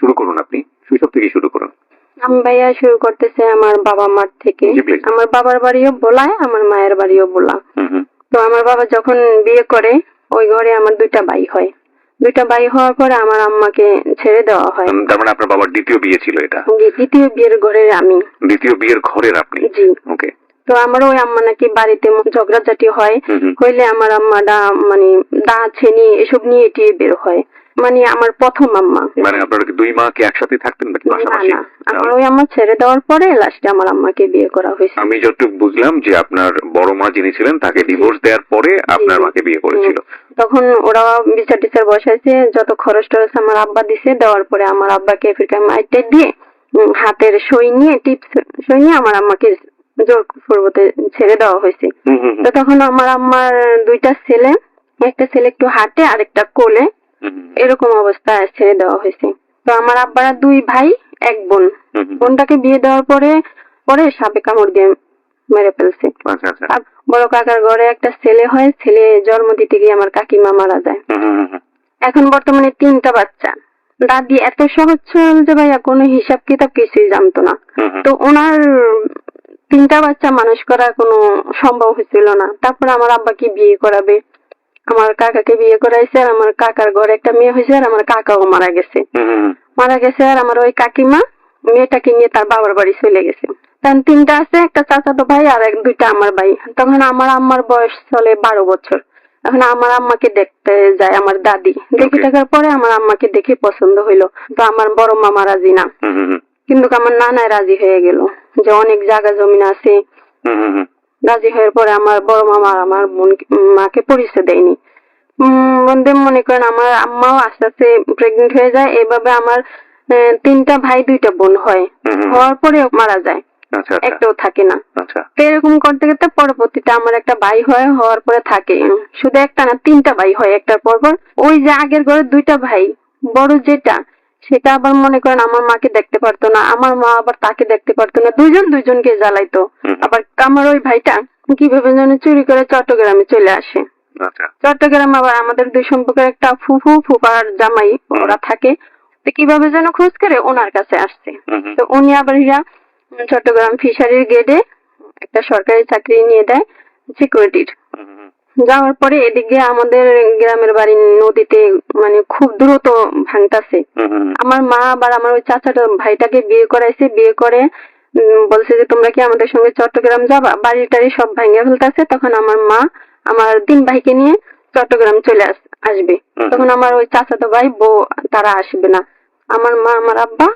শুরু করুন, আপনি শৈশব থেকে শুরু করুন। আমি ভাইয়া শুরু করতেছে আমার বাবা মার থেকে। আমার বাবার বাড়িও বোলায়, আমার মায়ের বাড়িও বোলা। তো আমার বাবা যখন বিয়ে করে ওই ঘরে আমার দুইটা ভাই হয়। দুইটা ভাই হওয়ার পরে আমার আম্মাকে ছেড়ে দেওয়া হয়। তার মানে আপনার বাবার দ্বিতীয় বিয়ে ছিল এটা? দ্বিতীয় বিয়ের ঘরের আমি। দ্বিতীয় বিয়ের ঘরের আপনি? জি। ওকে। তো আমার ওই আম্মা নাকি বাড়িতে ঝগড়াঝাটি হয়, হইলে আমার আম্মাটা মানে দা ছেনি এসব নিয়ে এটিয়ে বের হয়। মানে আমার প্রথম আম্মা। মানে আপনারা কি দুই মা কি একসাথে থাকতেন নাকি পাশাপাশি? না, আমার ওই আম্মা ছেড়ে দেওয়ার পরে লাস্টে আমার আম্মাকে বিয়ে করা হয়েছে। আমি যতটুকু বুঝলাম যে আপনার বড় মা যিনি ছিলেন তাকে ডিভোর্স দেওয়ার পরে আপনার মাকে বিয়ে করেছিল। তখন ওরা বিচার টিচার বসাইছে, যত খরচ টরচ আমার আব্বা দিছে, দেওয়ার পরে আমার আব্বাকে ফিরকায় মাইটে দিয়ে হাতের সই নিয়ে টিপস সই নিয়ে আমার আম্মাকে জোর পূর্বতে ছেড়ে দেওয়া হয়েছে। তো তখন আমার আম্মার দুইটা ছেলে, একটা ছেলে একটু হাঁটে আর একটা কোলে, এরকম অবস্থায় ছেড়ে দেওয়া হয়েছে। তো আমার আব্বারা দুই ভাই এক বোন। বোনটাকে বিয়ে দেওয়ার পরে পরে সাপে কামড় দিয়ে মেরে ফেলছে। বড় কাকার ঘরে একটা ছেলে হয়, ছেলে জন্ম দিতে গিয়ে আমার কাকিমা মারা যায়। এখন বর্তমানে 3টা বাচ্চা। দাদি এত সহজ সরল যে ভাইয়া কোনো হিসাব কিতাব কিছুই জানতো না। তো ওনার 3টা বাচ্চা মানুষ করা কোনো সম্ভব হয়েছিল না। তারপর আমার আব্বাকে বিয়ে করাবে, আমার কাকাকে বিয়ে করাইছে, আর আমার কাকার ঘরে একটা মেয়ে হয়েছে, আর আমার কাকাও মারা গেছে। আর আমার ওই কাকিমা মেয়েটাকে নিয়ে তার বাবার বাড়ি চলে গেছে। তখন 3টা আছে, একটা চাচাতো ভাই আর দুইটা আমার ভাই। তখন আমার আম্মার বয়স চলে 12 বছর। এখন আমার আম্মাকে দেখতে যায় আমার দাদি। দেখে দেখার পরে আমার আম্মাকে দেখে পছন্দ হইলো। তো আমার বড় মামা রাজি না, কিন্তু আমার নানায় রাজি হয়ে গেল যে অনেক জায়গা জমিন আছে। রাজি হওয়ার পরে আমার বড় মামা আমার মাকে পরিচয় দেয়নি। মনে করেন আমার আম্মাও আস্তে আস্তে প্রেগনেন্ট হয়ে যায়। এভাবে আমার 3টা ভাই 2টা বোন হয়। হওয়ার পরে মারা যায়, একটাও থাকে না। এরকম করতে করতে পরবর্তীতে আমার একটা ভাই হয়, হওয়ার পরে থাকে শুধু একটা না 3টা ভাই হয় একটার পর পর। ওই যে আগের ঘরে 2টা ভাই, বড় যেটা সেটা আবার মনে করেন আমার মাকে দেখতে পারতো না, আমার মা আবার তাকে দেখতে পারতো না, দুইজন দুইজনকে জ্বালাইতো। আবার আমার ওই ভাইটা কিভাবে যেন চুরি করে চট্টগ্রামে চলে আসে। চট্টগ্রাম আবার আমাদের দুই সম্পর্কের একটা ফুফার জামাই ওরা থাকে। তো কিভাবে যেন খোঁজ করে ওনার কাছে আসছে। তো উনি আবার চট্টগ্রাম ফিশারির গেটে একটা সরকারি চাকরি নিয়ে দেয় সিকিউরিটির। যাওয়ার পরে এদিকে আমাদের গ্রামের বাড়ি নদীতে মানে খুব দ্রুত ভাঙতাছে। আমার মা আবার আমার ওই চাচাটা ভাইটাকে বিয়ে করাইছে, বিয়ে করে বলছে যে তোমরা কি আমাদের সঙ্গে চট্টগ্রাম যাবা, বাড়ি টাড়ি সব ভাঙিয়ে ফেলতেছে। তখন আমার মা আমার 3 ভাইকে নিয়ে চট্টগ্রাম চলে আসবে। তখন আমার ওই চাচাতো ভাই বউ তারা আসবে না, আমার মা আমার আব্বা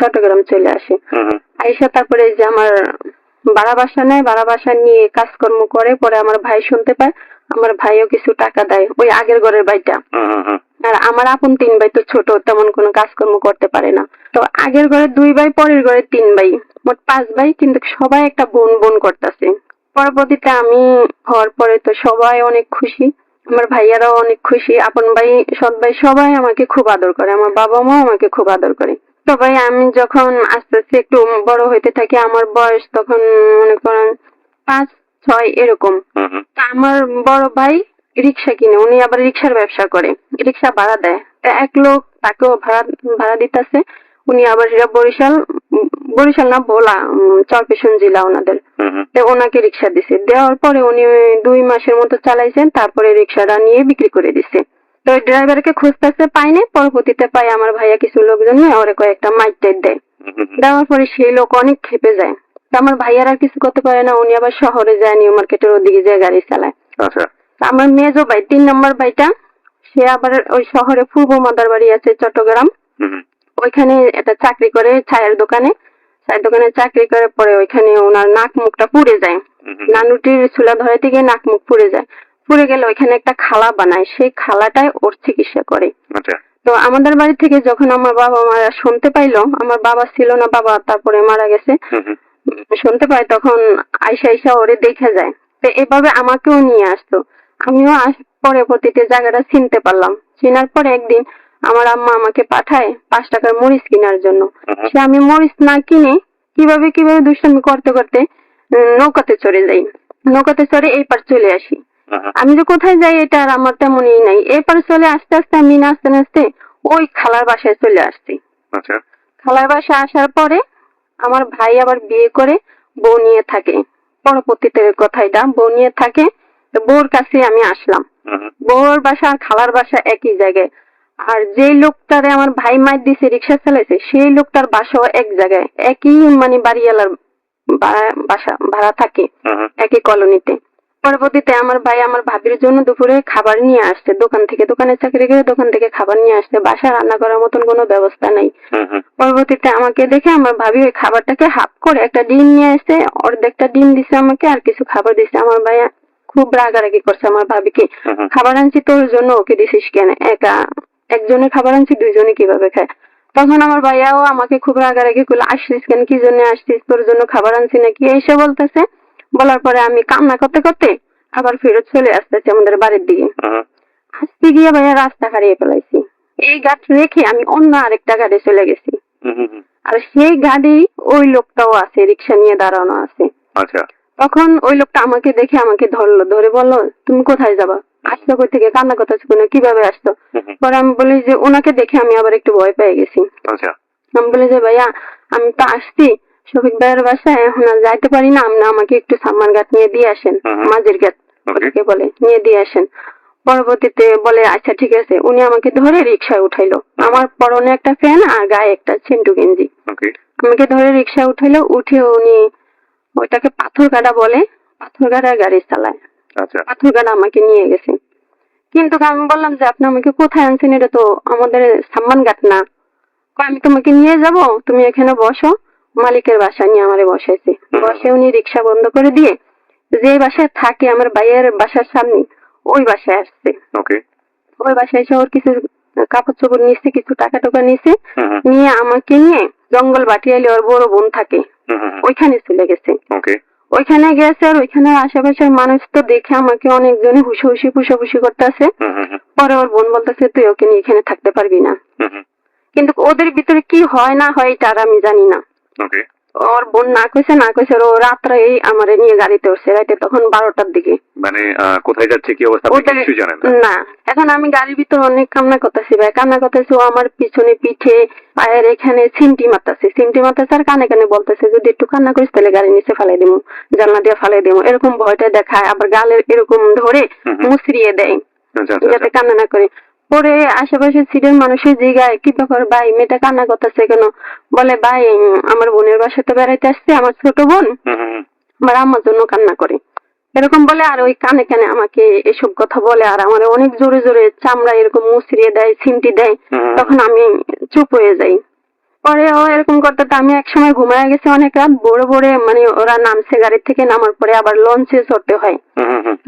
চট্টগ্রাম চলে আসে। আইসা তারপরে যে আমার ভাড়া বাসা নেয়, ভাড়া বাসা নিয়ে কাজকর্ম করে। পরে আমার ভাই শুনতে পায়, আমার ভাইও কিছু টাকা দেয় ওই আগের ঘরের ভাইটা। আর আমার আপন 3 ভাই তো ছোট, তেমন কোনো কাজকর্ম করতে পারে না। তো আগের ঘরে 2 ভাই, পরের ঘরে 3 ভাই, মোট 5 ভাই, কিন্তু সবাই একটা বোন বোন করতেছে। পরবর্তীতে আমি হওয়ার পরে তো সবাই অনেক খুশি, আমার ভাইয়ারাও অনেক খুশি, আপন ভাই সৎ ভাই সবাই আমাকে খুব আদর করে, আমার বাবা মা আমাকে খুব আদর করে। তো ভাই আমি যখন আস্তে আস্তে একটু বড় হইতে থাকি, আমার বয়স তখন মনে করেন 5-6 এরকম। আমার বড় ভাই রিক্সা কিনে, উনি আবার রিক্সার ব্যবসা করে, রিক্সা ভাড়া দেয়। এক লোক তাকেও ভাড়া দিতেছে। উনি আবার বরিশাল না ভোলা, চরপেশন জেলা ওনাদের। ওনাকে রিক্সা দিছে, দেওয়ার পরে উনি 2 মাসের মতো চালাইছেন, তারপরে রিক্সাটা নিয়ে বিক্রি করে দিছে। তো ওই ড্রাইভারকে খুঁজতেছে, পাইনি। পরবর্তীতে পাই আমার ভাইয়া কিছু লোকজন ওরে কয়েকটা মাইট টাইট দেয়। দেওয়ার পরে সেই লোক অনেক খেপে যায়। আমার ভাইয়ার আর কিছু করতে পারে না, উনি আবার শহরে যায়, নিউ মার্কেটের ওদিকে যায় গাড়ি চালায়। আমার মেজো ভাই 3 নম্বর ভাইটা, সে আবার ওই শহরে পূর্ব মাদার বাড়ি আছে চট্টগ্রাম, ওইখানে একটা চাকরি করে চায়ের দোকানে চাকরি করে। পরে ওইখানে ওনার নাক মুখটা পুড়ে যায়, নানুটির চুলা ধরাইতে গিয়ে নাক মুখ পুড়ে যায়। পুড়ে গেলে ওইখানে একটা খালা বানায়, সেই খালাটাই ওর চিকিৎসা করে। তো আমাদের বাড়ি থেকে যখন আমার বাবা মারা শুনতে পাইলো, আমার বাবা ছিল না, বাবা তারপরে মারা গেছে, শুনতে পাই, তখন আইসা ওরে দেখে যায়। তো এভাবে আমাকেও নিয়ে আসতো, আমিও পরবর্তীতে জায়গাটা চিনতে পারলাম। চিনার পরে একদিন আমার আম্মা আমাকে পাঠায় 5 টাকার মরিচ কেনার জন্য। সে আমি মরিচ না কিনে কিভাবে দুষ্টামি করতে করতে নৌকাতে চড়ে যাই, নৌকাতে চড়ে এই পার চলে আসি। আমি যে কোথায় যাই এটা আর আমার তেমনই নাই। এরপর চলে আস্তে আস্তে আমি নাচতে নাচতে ওই খালার বাসায় চলে আসছি। আচ্ছা। খালার বাসা আসার পরে আমার ভাই আবার বিয়ে করে বউ নিয়ে থাকে। পরবর্তীতে কথা এটা, বউ নিয়ে থাকে। তো বউর কাছে আমি আসলাম। বউর বাসা আর খালার বাসা একই জায়গায়। আর যেই লোকটারে আমার ভাই মাইর দিছে রিক্সা চালাইছে, সেই লোকটার বাসাও এক জায়গায়, একই মানে বাড়িওয়ালার বাসা ভাড়া থাকে, একই কলোনিতে। পরবর্তীতে আমার ভাই আমার ভাবির জন্য দুপুরে খাবার নিয়ে আসছে দোকান থেকে, দোকানে চাকরি করে দোকান থেকে খাবার নিয়ে আসছে। বাসা রান্না করার মতন কোনো ব্যবস্থা নাই। পরবর্তীতে আমাকে দেখে আমার ভাবি ওই খাবারটাকে হাফ করে একটা ডিম নিয়ে আসছে, অর্ধেকটা ডিম দিছে আমাকে, আর কিছু খাবার দিছে। আমার ভাই খুব রাগারাগি করছে আমার ভাবিকে, খাবার আনছি তোর জন্য, ওকে দিছিস কেন? একজনের খাবার আনছি, দুইজনে কিভাবে খায়? তখন আমার ভাইয়াও আমাকে খুব রাগারাগি করলো, আসছিস কেন, কি জন্য আসছিস, তোর জন্য খাবার আনছি নাকি, এইসব বলতেছে। বলার পরে আমি কান্না করতে করতে আবার ফেরত চলে আসতেছি আমাদের বাড়ির দিকে। আসতে গিয়ে ভাইয়া রাস্তা হারিয়ে ফেলাইছি। এই গাছ রেখে আমি অন্য আরেকটা গাড়ি চলে গেছি। আর সেই গাড়ি ওই লোকটাও আছে, রিক্সা নিয়ে দাঁড়ানো আছে। আচ্ছা। তখন ওই লোকটা আমাকে দেখে আমাকে ধরলো, ধরে বললো তুমি কোথায় যাবা, আসছো কই থেকে, কান্না করতেছো কেন, কিভাবে আসছো? পরে আমি বলি যে ওনাকে দেখে আমি আবার একটু ভয় পেয়ে গেছি। আচ্ছা। আমি বলি যে ভাইয়া আমি তো আসছি শফিক ভাইয়ের বাসায়, এখন আর যাইতে পারি না, আপনি আমাকে একটু সাম্মান ঘাট নিয়ে দিয়ে আসেন, মাঝের ঘাট ওটাকে বলে, নিয়ে দিয়ে আসেন। পরবর্তীতে বলে আচ্ছা ঠিক আছে। উনি আমাকে ধরে রিক্সায় উঠাইলো, আমার পরনে একটা ফ্যান আর গায়ে একটা চিন্টু গেঞ্জি। আমাকে ধরে রিক্সায় উঠাইলো, উঠে উনি ওইটাকে পাথর গাড়া বলে, পাথর গাড়া গাড়ি চালায়। পাথর গাড়া আমাকে নিয়ে গেছে। কিন্তু আমি বললাম যে আপনি আমাকে কোথায় আনছেন, এটা তো আমাদের সাম্মান ঘাট না। আমি তোমাকে নিয়ে যাব, তুমি এখানে বসো। মালিকের বাসা নিয়ে আমারে বসাইছে। বসে উনি রিক্সা বন্ধ করে দিয়ে যে বাসায় থাকে আমার ভাইয়ের বাসার সামনে, ওই বাসায় আসছে। ওই বাসায় এসে ওর কিছু কাপড় চোপড় নিচ্ছে, কিছু টাকা টোকা নিচ্ছে, নিয়ে আমাকে নিয়ে জঙ্গল বাটিয়ালি ওর বড় বোন থাকে, ওইখানে চলে গেছে। ওইখানে গেছে, আর ওইখানে আশেপাশের মানুষ তো দেখে আমাকে অনেকজনে হুসি পুষাপুষি করতেছে। পরে ওর বোন বলতেছে তুই ওকে নিয়ে এখানে থাকতে পারবি না। কিন্তু ওদের ভিতরে কি হয় না হয় এটা আর আমি জানি না। ওর বোন না কইছে ও রাত্রে এই আমারে নিয়ে গাড়িতে উঠছে, রাতে তখন 12টার দিকে। মানে কোথায় যাচ্ছে কি অবস্থা কিছু জানেন না? এখন আমি গাড়ির ভিতর অনেক কান্না করতেছি ভাই, কান্না করতেছি। ও আমার পিছনে পিঠে পায়ের এখানে সিমটি মারতেছে আর কানে কানে বলতেছে যদি একটু কান্না করিস তাহলে গাড়ি নিচে ফেলাই দেবো, জানলা দিয়ে ফেলাই দেবো, এরকম ভয়টা দেখায়। আবার গালের এরকম ধরে মুচড়িয়ে দেয় যাতে কান্না না করে। পরে আশেপাশের সিটের মানুষের জিগায় কি ব্যাপার ভাই, মেয়েটা কান্না করতেছে কেন? বলে ভাই আমার বোনের বাসাতে বেড়াইতে আসছে, আমার ছোট বোন, আমার আম্মার জন্য কান্না করে, এরকম বলে। আর ওই কানে কানে আমাকে এসব কথা বলে, আর আমার অনেক জোরে জোরে চামড়া এরকম মুচড়িয়ে দেয়, সিমটি দেয়। তখন আমি চুপ হয়ে যাই। পরে ও এরকম করতে আমি একসময় ঘুমায় গেছি অনেক রাত। ভোরে ভোরে মানে ওরা নামছে গাড়ি থেকে, নামার পরে আবার লঞ্চে চড়তে হয়।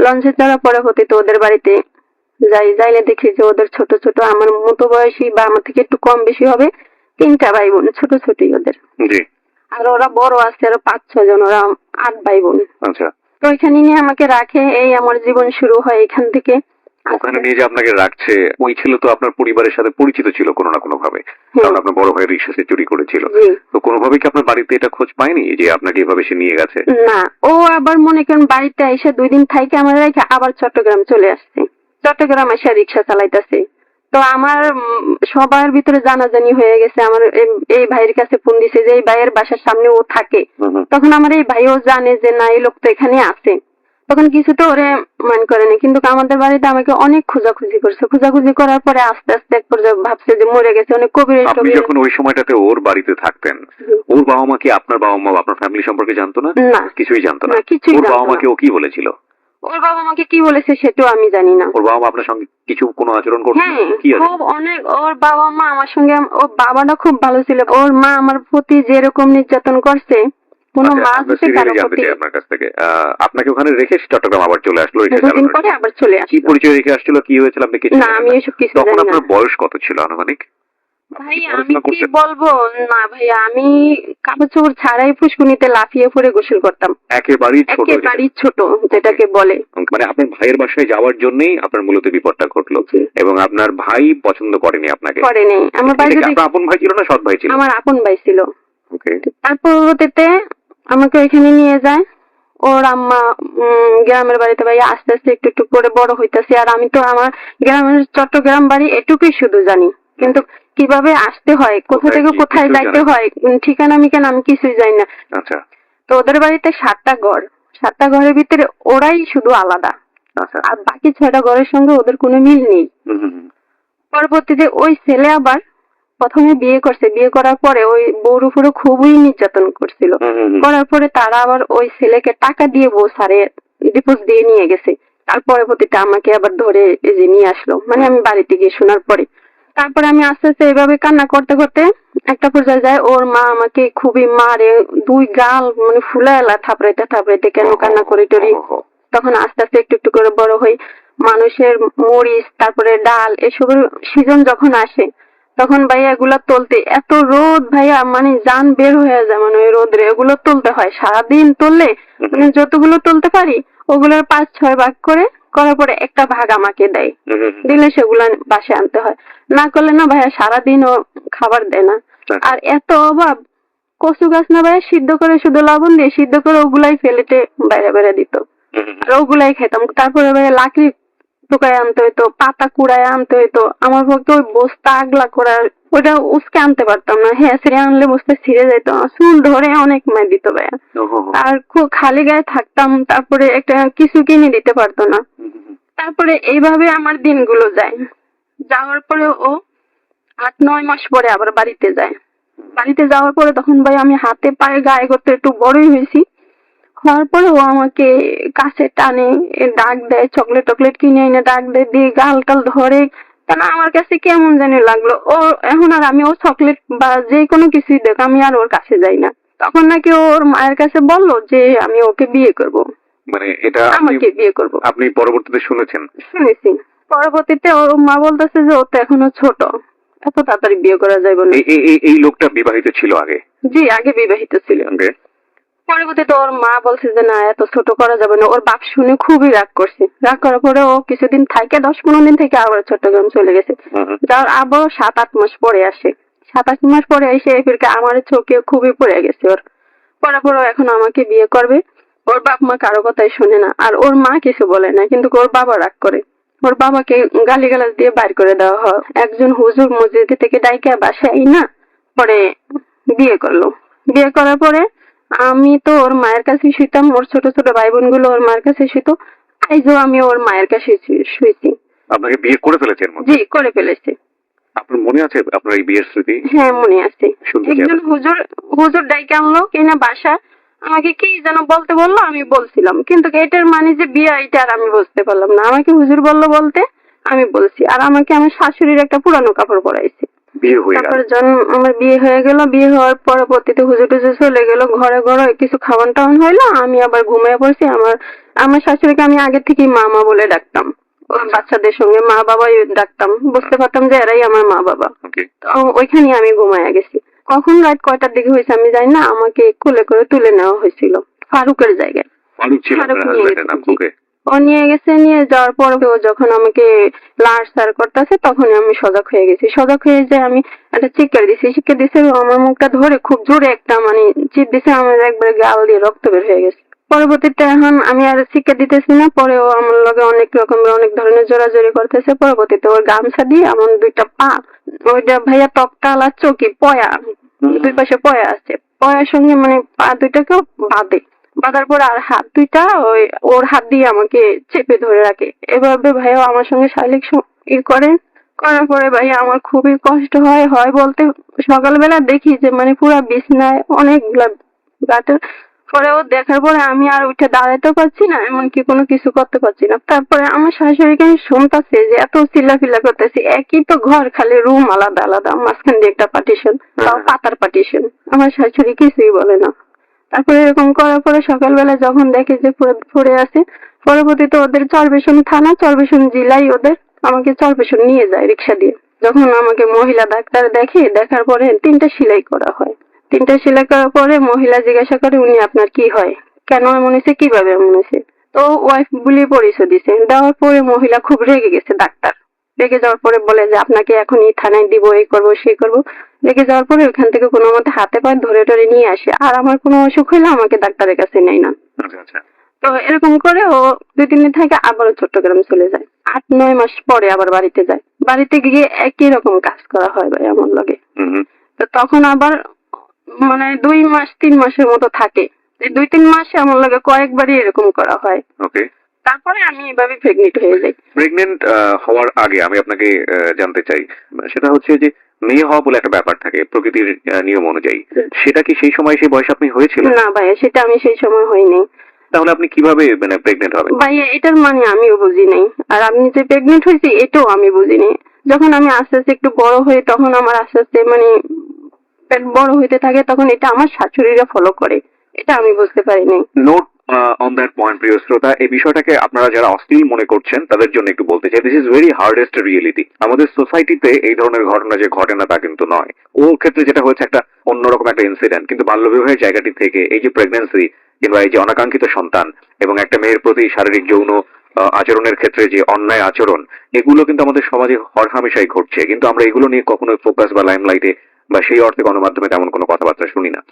লঞ্চে চড়ার পরে হতে তো ওদের বাড়িতে যাইলে দেখি যে ওদের ছোট ছোট আমার মতো বয়সী বা আমার থেকে একটু কম বেশি হবে 3টা ভাই বোন, ছোট ছোটই ওদের। আর ওরা বড় আছে আরো 5-6 জন, ওরা 8 ভাই বোন। তো ওইখানে নিয়ে আমাকে রাখে, এই আমার জীবন শুরু হয় এখান থেকে। ওখানে নিয়ে যে আপনাকে রাখছে, ওই ছেলে তো আপনার পরিবারের সাথে পরিচিত ছিল কোনো না কোনো ভাবে, কারণ আপনার বড় ভাই রিক্সাতে চুরি করেছিল। তো কোনোভাবে কি আপনার বাড়িতে এটা খোঁজ পায়নি যে আপনাকে এভাবে সে নিয়ে গেছে? না, ও আবার মনে করেন বাড়িতে এসে 2 দিন থাইকে আমার রেখে আবার চট্টগ্রাম চলে আসছে। চট্টগ্রাম এসে রিক্সা চালাইতেছে। তো আমার সবার ভিতরে জানাজানি হয়ে গেছে। আমার এই ভাইয়ের কাছে ফোন দিছে যে এই ভাইয়ের বাসার সামনে ও থাকে। তখন আমার এই ভাইও জানে যে না এই লোক তো এখানে আছে। তখন কিছু তো ওরে মান করেনি, কিন্তু আমাদের বাড়িতে আমাকে অনেক খোঁজাখুঁজি করছে। খোঁজাখুঁজি করার পরে আস্তে আস্তে এক পর্যায়ে ভাবছে যে মরে গেছে, অনেক কবির। আপনি যখন ওই সময়টাতে ওর বাড়িতে থাকতেন, ওর বাবা মা কি আপনার বাবা মা আপনার ফ্যামিলি সম্পর্কে জানতো না? না, কিছুই জানতো না। ওর বাবা মাকে ও কি বলেছিল? ওর বাবা মাকে কি বলেছে সেটাও আমি জানি না। ওর বাবা মা আপনার সঙ্গে কিছু কোনো আচরণ করতো? কি খুব অনেক। ওর বাবা মা আমার সঙ্গে, ওর বাবাটা খুব ভালো ছিল। ওর মা আমার প্রতি যেরকম নির্যাতন করছে কোনো মা যদি কারো প্রতি। আপনার কাছ থেকে আপনাকে ওখানে রেখে চট্টগ্রাম আবার চলে আসলো। 2 দিন পরে আবার চলে আসলো। কি পরিচয় রেখে আসছিল, কি হয়েছিল আপনি কিছু? না, আমি এসব কিছু জানি না। তখন আপনার বয়স কত ছিল আনুমানিক? ভাই আমি কি বলবো না ভাইয়া, আমি কাপড় চোপড় ছাড়াই ফুসকুনিতে লাফিয়ে পড়ে গোসল করতাম। একেবারেই ছোট যেটাকে বলে। মানে আপনার ভাইয়ের বাসায় যাওয়ার জন্যই আপনার মূলত বিপদটা ঘটলো, এবং আপনার ভাই পছন্দ করেনি আপনাকে? করেনি। আমার ভাই যদি আপন ভাই ছিল না সৎ ভাই ছিল? আমার আপন ভাই ছিল। তারপর পরবর্তীতে আমাকে ওইখানে নিয়ে যায়। ওর আম্মা গ্রামের বাড়িতে ভাই আস্তে আস্তে একটু একটু করে বড় হইতেছে। আর আমি তো আমার গ্রামের চট্টগ্রাম বাড়ি এটুকুই শুধু জানি, কিন্তু কিভাবে আসতে হয়, কোথা থেকে কি কোথায় কিছুই যাইতে জানেন না? হয়, ঠিকানা মিকানা আমি কিছুই জানি না। আচ্ছা তো ওদের বাড়িতে 7টা ঘর, 7টা ঘরের ভিতরে ওরাই শুধু আলাদা, আচ্ছা। আর বাকি 6টা ঘরের সঙ্গে ওদের কোনো মিল নেই। হুম হুম হুম। পরবর্তীতে ওই ছেলে আবার প্রথমে বিয়ে করছে, বিয়ে করার পরে ওই বউর উপরে খুবই নির্যাতন করছিল। হুম হুম হুম। করার পরে তারা আবার ওই ছেলেকে টাকা দিয়ে বউ সারে ডিভোর্স দিয়ে নিয়ে গেছে। তার পরবর্তীতে আমাকে আবার ধরে এই যে নিয়ে আসলো, মানে আমি বাড়িতে গিয়ে শোনার পরে। তারপরে আমি আস্তে আস্তে এভাবে কান্না করতে করতে একটা পর্যায়ে যায় ওর মা আমাকে খুবই মারে, 2 গাল মানে ফুলাইলা থাপড়াইতে থাপড়াইতে কেন কান্না করি টরি। তখন আস্তে আস্তে একটু একটু করে বড় হই। মানুষের মরিচ তারপরে ডাল এসবের সিজন যখন আসে তখন ভাইয়া এগুলো তুলতে এত রোদ ভাইয়া, মানে জান বের হয়ে যায়, মানে ওই রোদ্রে এগুলো তুলতে হয়। সারাদিন তুললে মানে যতগুলো তুলতে পারি ওগুলোর 5-6 ভাগ করে করার পরে একটা ভাগ আমাকে দেয়, দিলে সেগুলো বাসায় আনতে হয়। না করলে না ভাইয়া সারাদিন ও খাবার দেয় না। আর এত অভাব, কচু গাছ না ভাইয়া সিদ্ধ করে শুধু লবণ দিয়ে সিদ্ধ করে ওগুলাই ফেলেতে বাইরে বাইরে দিত, আর ওগুলাই খেতাম। তারপরে ভাইয়া লাকড়ি টুকায় আনতে হইতো, পাতা কুড়ায় আনতে হইতো। আমার পক্ষে ওই বস্তা আগলা করার ওটা উসকে আনতে পারতাম না। হ্যাঁ ছিঁড়ে আনলে বস্তা ছিঁড়ে যেত, চুল ধরে অনেক মার দিত ভাইয়া। আর খুব খালি গায়ে থাকতাম, তারপরে একটা কিছু কিনে দিতে পারতো না। তারপরে এইভাবে আমার দিনগুলো যায়। যাওয়ার পরে ও 8-9 মাস পরে আবার বাড়িতে যায়। বাড়িতে যাওয়ার পরে তখন ভাই আমি হাতে পায়ে গায়ে করতে একটু বড়ই হয়েছি। হওয়ার পরে ও আমাকে কাছে টানে, ডাক দেয়, চকলেট টকলেট কিনে এনে ডাক দেয়, দিয়ে গাল টাল ধরে। তা না আমার কাছে কেমন জানি লাগলো। ও এখন আর আমি ও চকলেট বা যে কোনো কিছুই দেখ আমি আর ওর কাছে যাই না। তখন নাকি ওর মায়ের কাছে বললো যে আমি ওকে বিয়ে করব, মানে এটা আমাকে বিয়ে করব। আপনি পরবর্তীতে শুনেছেন? শুনেছি। পরবর্তীতে ওর মা বলতেছে যে ও তো এখনো ছোট, এত তাড়াতাড়ি বিয়ে করা যাবে না। এই লোকটা বিবাহিত ছিল আগে? জি আগে বিবাহিত ছিল। পরবর্তীতে ওর মা বলছে যে না এত ছোট করা যাবে না। ওর বাপ শুনে খুবই রাগ করছে। রাগ করার পরে ও কিছুদিন থাকে 10-15 দিন থেকে আবার চট্টগ্রাম চলে গেছে। যার আবার 7-8 মাস পরে আসে। 7-8 মাস পরে এসে ফিরকে আমার চোখে খুবই পড়ে গেছে ওর। পরে ও এখন আমাকে বিয়ে করবে। ওর বাপ মা কারো কথাই শোনে না, আর ওর মা কিছু বলে না, কিন্তু ওর বাবা রাগ করে। ওর বাবাকে গালিগালাজ দিয়ে বাইর করে দেওয়া হয়। একজন হুজুর মসজিদ থেকে ডাইকা বাসায় না পরে বিয়ে করলো। বিয়ে করার পরে আমি তো ওর মায়ের কাছে শুইতাম, ওর ছোট ছোট ভাই বোন গুলো ওর মায়ের কাছে শুইতো। আইজও আমি ওর মায়ের কাছে শুয়েছি। আপনাকে বিয়ে করে ফেলেছেন? জি করে ফেলেছে। আপনার মনে আছে আপনার এই বিয়ের স্মৃতি? হ্যাঁ মনে আছে। শুনতে একজন হুজুর ডাইকে আনলো কিনা বাসা, আমাকে কি যেন বলতে বললো, আমি বলছিলাম, কিন্তু এটার মানে যে বিয়ে এটা আর আমি বুঝতে পারলাম না। আমাকে হুজুর বললো বলতে আমি বলছি, আর আমাকে আমার শাশুড়ির একটা পুরানো কাপড় পরাইছে। বিয়ে হয়ে গেল। তারপরে আমার বিয়ে হয়ে গেল। বিয়ে হওয়ার পরবর্তীতে হুজুর টুজুর চলে গেল, ঘরে ঘরে কিছু খাওয়ান টাওয়ান হইলো, আমি আবার ঘুমিয়ে পড়ছি। আমার শাশুড়িকে আমি আগে থেকেই মা মা বলে ডাকতাম। ওর বাচ্চাদের সঙ্গে মা বাবাই ডাকতাম, বুঝতে পারতাম যে এরাই আমার মা বাবা। তো ওইখানে আমি ঘুমায়া গেছি। কখন রাত কয়টার দিকে হয়েছে আমি জানি না, আমাকে কোলে করে তুলে নেওয়া হয়েছিল ফারুকের জায়গায়। ফারুক ছিল আপনার হাজবেন্ডের নাম? ওকে। ও নিয়ে গেছে, নিয়ে যাওয়ার পর ও যখন আমাকে লাড়সাড় করতেছে তখনই আমি সজাগ হয়ে গেছি। সজাগ হয়ে যে আমি একটা চিৎকার দিছে, ও আমার মুখটা ধরে খুব জোরে একটা মানে চিৎ দিছে, আমার একবারে গাল দিয়ে রক্ত বের হয়ে গেছে। পরবর্তীতে এখন আমি আর চিৎকার দিতেছি না, পরে ও আমার লগে অনেক রকমের অনেক ধরনের জোরাজোরি করতেছে। পরবর্তীতে ওর গামছা দিয়ে আমার 2টা পা, ওইটা ভাইয়া তক্তালা চৌকি পয়া, 2 পাশে পয়া আছে, পয়ার সঙ্গে মানে পা 2টাকেও বাঁধে। বাঁধার পর আর হাত 2টা ওর হাত দিয়ে আমাকে চেপে ধরে রাখে। এভাবে ভাইয়া আমার সঙ্গে শারীরিক করেন। করার পরে ভাইয়া আমার খুবই কষ্ট হয় বলতে সকালবেলা দেখি যে মানে পুরো বিছনায় অনেকগুলা গাঁটের। পরে ও দেখার পরে আমি আর উঠে দাঁড়াতেও পারছি না, এমনকি কোনো কিছু করতে পারছি না। তারপরে আমার শাশুড়িকে আমি শুনতেছি যে এত চিল্লাফিল্লা করতেছি, একই তো ঘর, খালি রুম আলাদা আলাদা, মাঝখান দিয়ে একটা পার্টিশন, তাও পাতার পার্টিশন। আমার শাশুড়ি কিছুই বলে না। তারপরে এরকম করার পরে সকালবেলা যখন দেখে যে পড়ে আছে, পরবর্তীতে ওদের চরবেশন থানা, চরবেশন জেলায় ওদের আমাকে চরবেশন নিয়ে যায় রিক্সা দিয়ে। যখন আমাকে মহিলা ডাক্তার দেখার পরে 3টা সেলাই করা হয়। 3টা সেলাই করার পরে মহিলা জিজ্ঞাসা করে উনি আপনার কি হয়, কেন এমন হয়েছে, কিভাবে এমন হয়েছে। তো ওয়াইফ বলে পরিচয় দিছে। দেওয়ার পরে মহিলা খুব রেগে গেছে। ডাক্তার রেগে যাওয়ার পরে বলে যে আপনাকে এখনই থানায় দিব, এই করবো সেই করবো। রেগে যাওয়ার পরে ওখান থেকে কোনো মতে হাতে পায়ে ধরে ধরে নিয়ে আসে, আর আমার কোনো অসুখ হইলে আমাকে ডাক্তারের কাছে নেয় না। তো এরকম করে ও 2-3 দিন থেকে আবারও চট্টগ্রাম চলে যায়। 8-9 মাস পরে আবার বাড়িতে যায়। বাড়িতে গিয়ে একই রকম কাজ করা হয় ভাই আমার লগে। তো তখন আবার মানে 2 মাস 3 মাসের মতো থাকে। এই 2-3 মাসে আমার লগে কয়েকবারই এরকম করা হয়। ওকে। তারপরে আমি এভাবে প্রেগনেন্ট হয়ে যাই। প্রেগনেন্ট হওয়ার আগে আমি আপনাকে জানতে চাই, সেটা হচ্ছে যে মেয়ে হওয়া বলে একটা ব্যাপার থাকে প্রকৃতির নিয়ম অনুযায়ী, সেটা কি সেই সময় সেই বয়সে আপনি হয়েছিল? না ভাই, সেটা আমি সেই সময় হইনি। তাহলে আপনি কিভাবে মানে প্রেগনেন্ট হবেন? ভাই এটার মানে আমিও বুঝি নাই। আর আমি যে প্রেগনেন্ট হয়েছি এটাও আমি বুঝিনি। যখন আমি আস্তে আস্তে একটু বড় হই তখন আমার আস্তে আস্তে মানে পেট বড় হইতে থাকে, তখন এটা আমার শাশুড়িরা ফলো করে, এটা আমি বুঝতে পারিনি। নোট অন দ্যাট পয়েন্ট, প্রিয় শ্রোতা, এই বিষয়টাকে আপনারা যারা অশ্লীল মনে করছেন তাদের জন্য একটু বলতে চাই, this is very hardest reality. আমাদের সোসাইটিতে এই ধরনের ঘটনা যে ঘটে না তা কিন্তু নয়। ওর ক্ষেত্রে যেটা হয়েছে একটা অন্যরকম একটা ইনসিডেন্ট, কিন্তু বাল্যবিবাহের জায়গাটি থেকে এই যে প্রেগন্যান্সি কিংবা এই যে অনাকাঙ্ক্ষিত সন্তান এবং একটা মেয়ের প্রতি শারীরিক যৌন আচরণের ক্ষেত্রে যে অন্যায় আচরণ, এগুলো কিন্তু আমাদের সমাজে হরহামেশাই ঘটছে, কিন্তু আমরা এগুলো নিয়ে কখনো ফোকাস বা লাইমলাইটে বা সেই অর্থে গণমাধ্যমে তেমন কোনো কথাবার্তা শুনি না।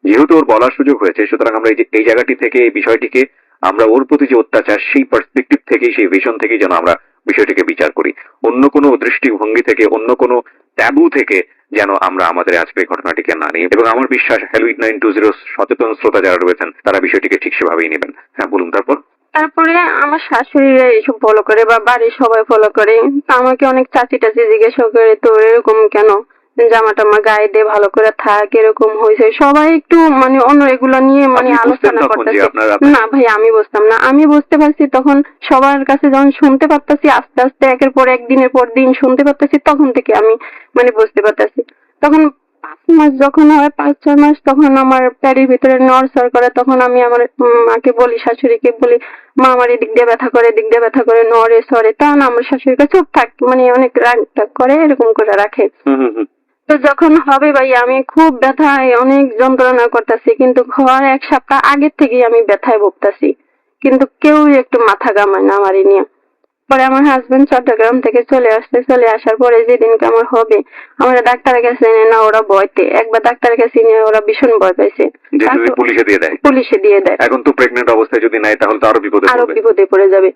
যেহেতু ওর বলার সুযোগ হয়েছে, সুতরাং আমরা এই জায়গাটি থেকে এই বিষয়টিকে আমরা ওর প্রতি যে অত্যাচার সেই পার্সপেক্টিভ থেকেই, সেই ভিশন থেকেই যেন আমরা বিষয়টিকে বিচার করি। অন্য কোনো দৃষ্টিভঙ্গি থেকে, অন্য কোনো ট্যাবু থেকে যেন আমরা আমাদের আজকের এই ঘটনাটিকে না নিই। এবং আমার বিশ্বাস হ্যালোইড 920 সচেতন শ্রোতা যারা রয়েছেন তারা বিষয়টিকে ঠিক সেভাবেই নেবেন। হ্যাঁ, বলুন। তারপরে আমার শাশুড়িরা এইসব ফলো করে বা বাড়ির সবাই ফলো করে। তা আমাকে অনেক চাচি টাচি জিজ্ঞাসা করে, তোর এরকম কেন, জামা টামা গায়ে দিয়ে ভালো করে থাক, এরকম হয়েছে। সবাই একটু মানে অন্য এগুলো নিয়ে মানে আলোচনা করতেছে। না ভাই আমি বুঝতাম না। আমি বুঝতে পারছি তখন সবার কাছে যখন শুনতে পারতাছি, আস্তে আস্তে একের পর এক দিনের পর দিন শুনতে পারতাছি, তখন থেকে আমি মানে বুঝতে পারতাছি। তখন 5 মাস যখন হয়, 5-6 মাস, তখন আমার পেটের ভিতরে নড়চড় করে। তখন আমি আমার মাকে বলি, শাশুড়িকে বলি, মা আমার এদিক দিয়ে ব্যথা করে, এদিক দিয়ে ব্যথা করে, নড়ে সরে। তখন আমার শাশুড়িকে চুপ থাক মানে অনেক রাগ টাগ করে, এরকম করে রাখে। তো যখন হবে ভাই আমি খুব ব্যথায় অনেক যন্ত্রণা করতেছি, কিন্তু হওয়ার 1 সপ্তাহ আগের থেকেই আমি ব্যথায় ভুগতেছি, কিন্তু কেউ একটু মাথা ঘামায় না আমারই নিয়ে। পরে আমার হাজবেন্ড চট্টগ্রাম থেকে চলে আসছে। চলে আসার পরে যেদিনকে আমার হবে, আমরা ডাক্তারের কাছে এনে না, ওরা ভয়তে একবার ডাক্তারের কাছে নিয়ে ওরা ভীষণ ভয় পাইছে। পুলিশে দিয়ে দেয়। এখন তো প্রেগনেন্ট অবস্থায় যদি নেয় তাহলে তো আরো বিপদে পড়ে যাবে।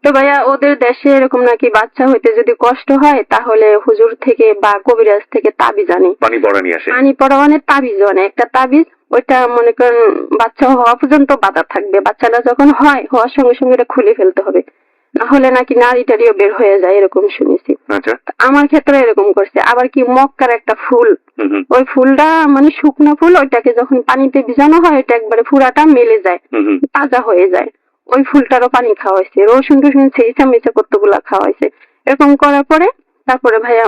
তো ভাইয়া ওদের দেশে এরকম নাকি বাচ্চা হইতে যদি কষ্ট হয় তাহলে হুজুর থেকে বা কবিরাজ থেকে তাবিজ আনে, পানি পড়া নিয়ে আসে। পানি পড়া মানে তাবিজ আনে, একটা তাবিজ। ওইটা মনে করেন বাচ্চা হওয়া পর্যন্ত বাধা থাকবে, বাচ্চাটা যখন হওয়ার সঙ্গে সঙ্গে এটা খুলে ফেলতে হবে, না হলে নাকি নারী টারিও বের হয়ে যায়, এরকম শুনেছি। আচ্ছা। আমার ক্ষেত্রে এরকম করছে। আবার কি মক্কার একটা ফুল, ওই ফুলটা মানে শুকনো ফুল, ওইটাকে যখন পানিতে ভিজানো হয় ওইটা একবারে পুরাটা মেলে যায়, তাজা হয়ে যায়। ওই ফুলটারও পানি খাওয়া হয়েছে, রসুন টসুন ছেঁচা মেচা কতগুলা খাওয়া হয়েছে। এরকম করার পরে তারপরে ভাইয়া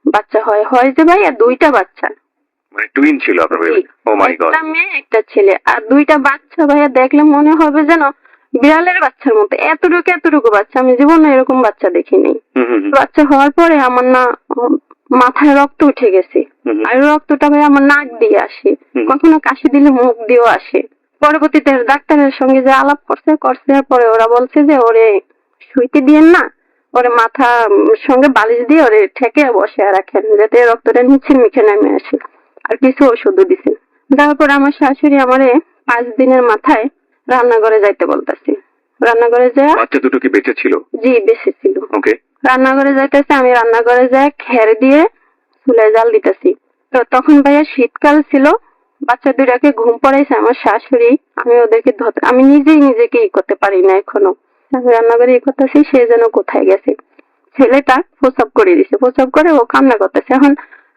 বাচ্চা হয় যে ভাইয়া 2টা বাচ্চা, মানে টুইন ছিল আপনার? ও মাই গড। একটা মেয়ে একটা ছেলে। আর 2টা বাচ্চা ভাইয়া দেখলে মনে হবে যেন বিড়ালের বাচ্চার মতো, এতটুকু বাচ্চা। আমি জীবনে এরকম বাচ্চা দেখিনি। বাচ্চা হওয়ার পরে আমার না মাথায় রক্ত উঠে গেছে, আর রক্তটা ভাই আমার নাক দিয়ে আসে, কখনো কাশি দিলে মুখ দিয়েও আসে। পরবর্তীতে ডাক্তারের সঙ্গে যে আলাপ করছে পরে ওরা বলছে যে ওরে শুইতে দিয়েন না, ওরে মাথা সঙ্গে বালিশ দিয়ে ওরে ঠেকে বসে রাখেন যাতে রক্তটা নিচে মিখে নেমে আসে। আর কিছু ওষুধও দিছে। তারপর আমার শাশুড়ি আমারে 5 দিনের মাথায় রান্নাঘরে যাইতে বলতেছে। রান্নাঘরে যায়। বাচ্চা দুটো কি বেঁচে ছিল? জি বেঁচে ছিল। ওকে। রান্নাঘরে যাইতেছে, আমি রান্নাঘরে যাই খের দিয়ে চুলায় জাল দিতেছি। তো তখন ভাইয়া শীতকাল ছিল, বাচ্চা 2টাকে ঘুম পড়াইছে আমার শাশুড়ি। আমি ওদেরকে আমি নিজেকে করতে পারি না এখনো। আমি রান্নাঘরে করতেছি, সে যেন কোথায় গেছে। ছেলেটা প্রস্রাব করে দিছে, প্রস্রাব করে ও কান্না করতেছে। এখন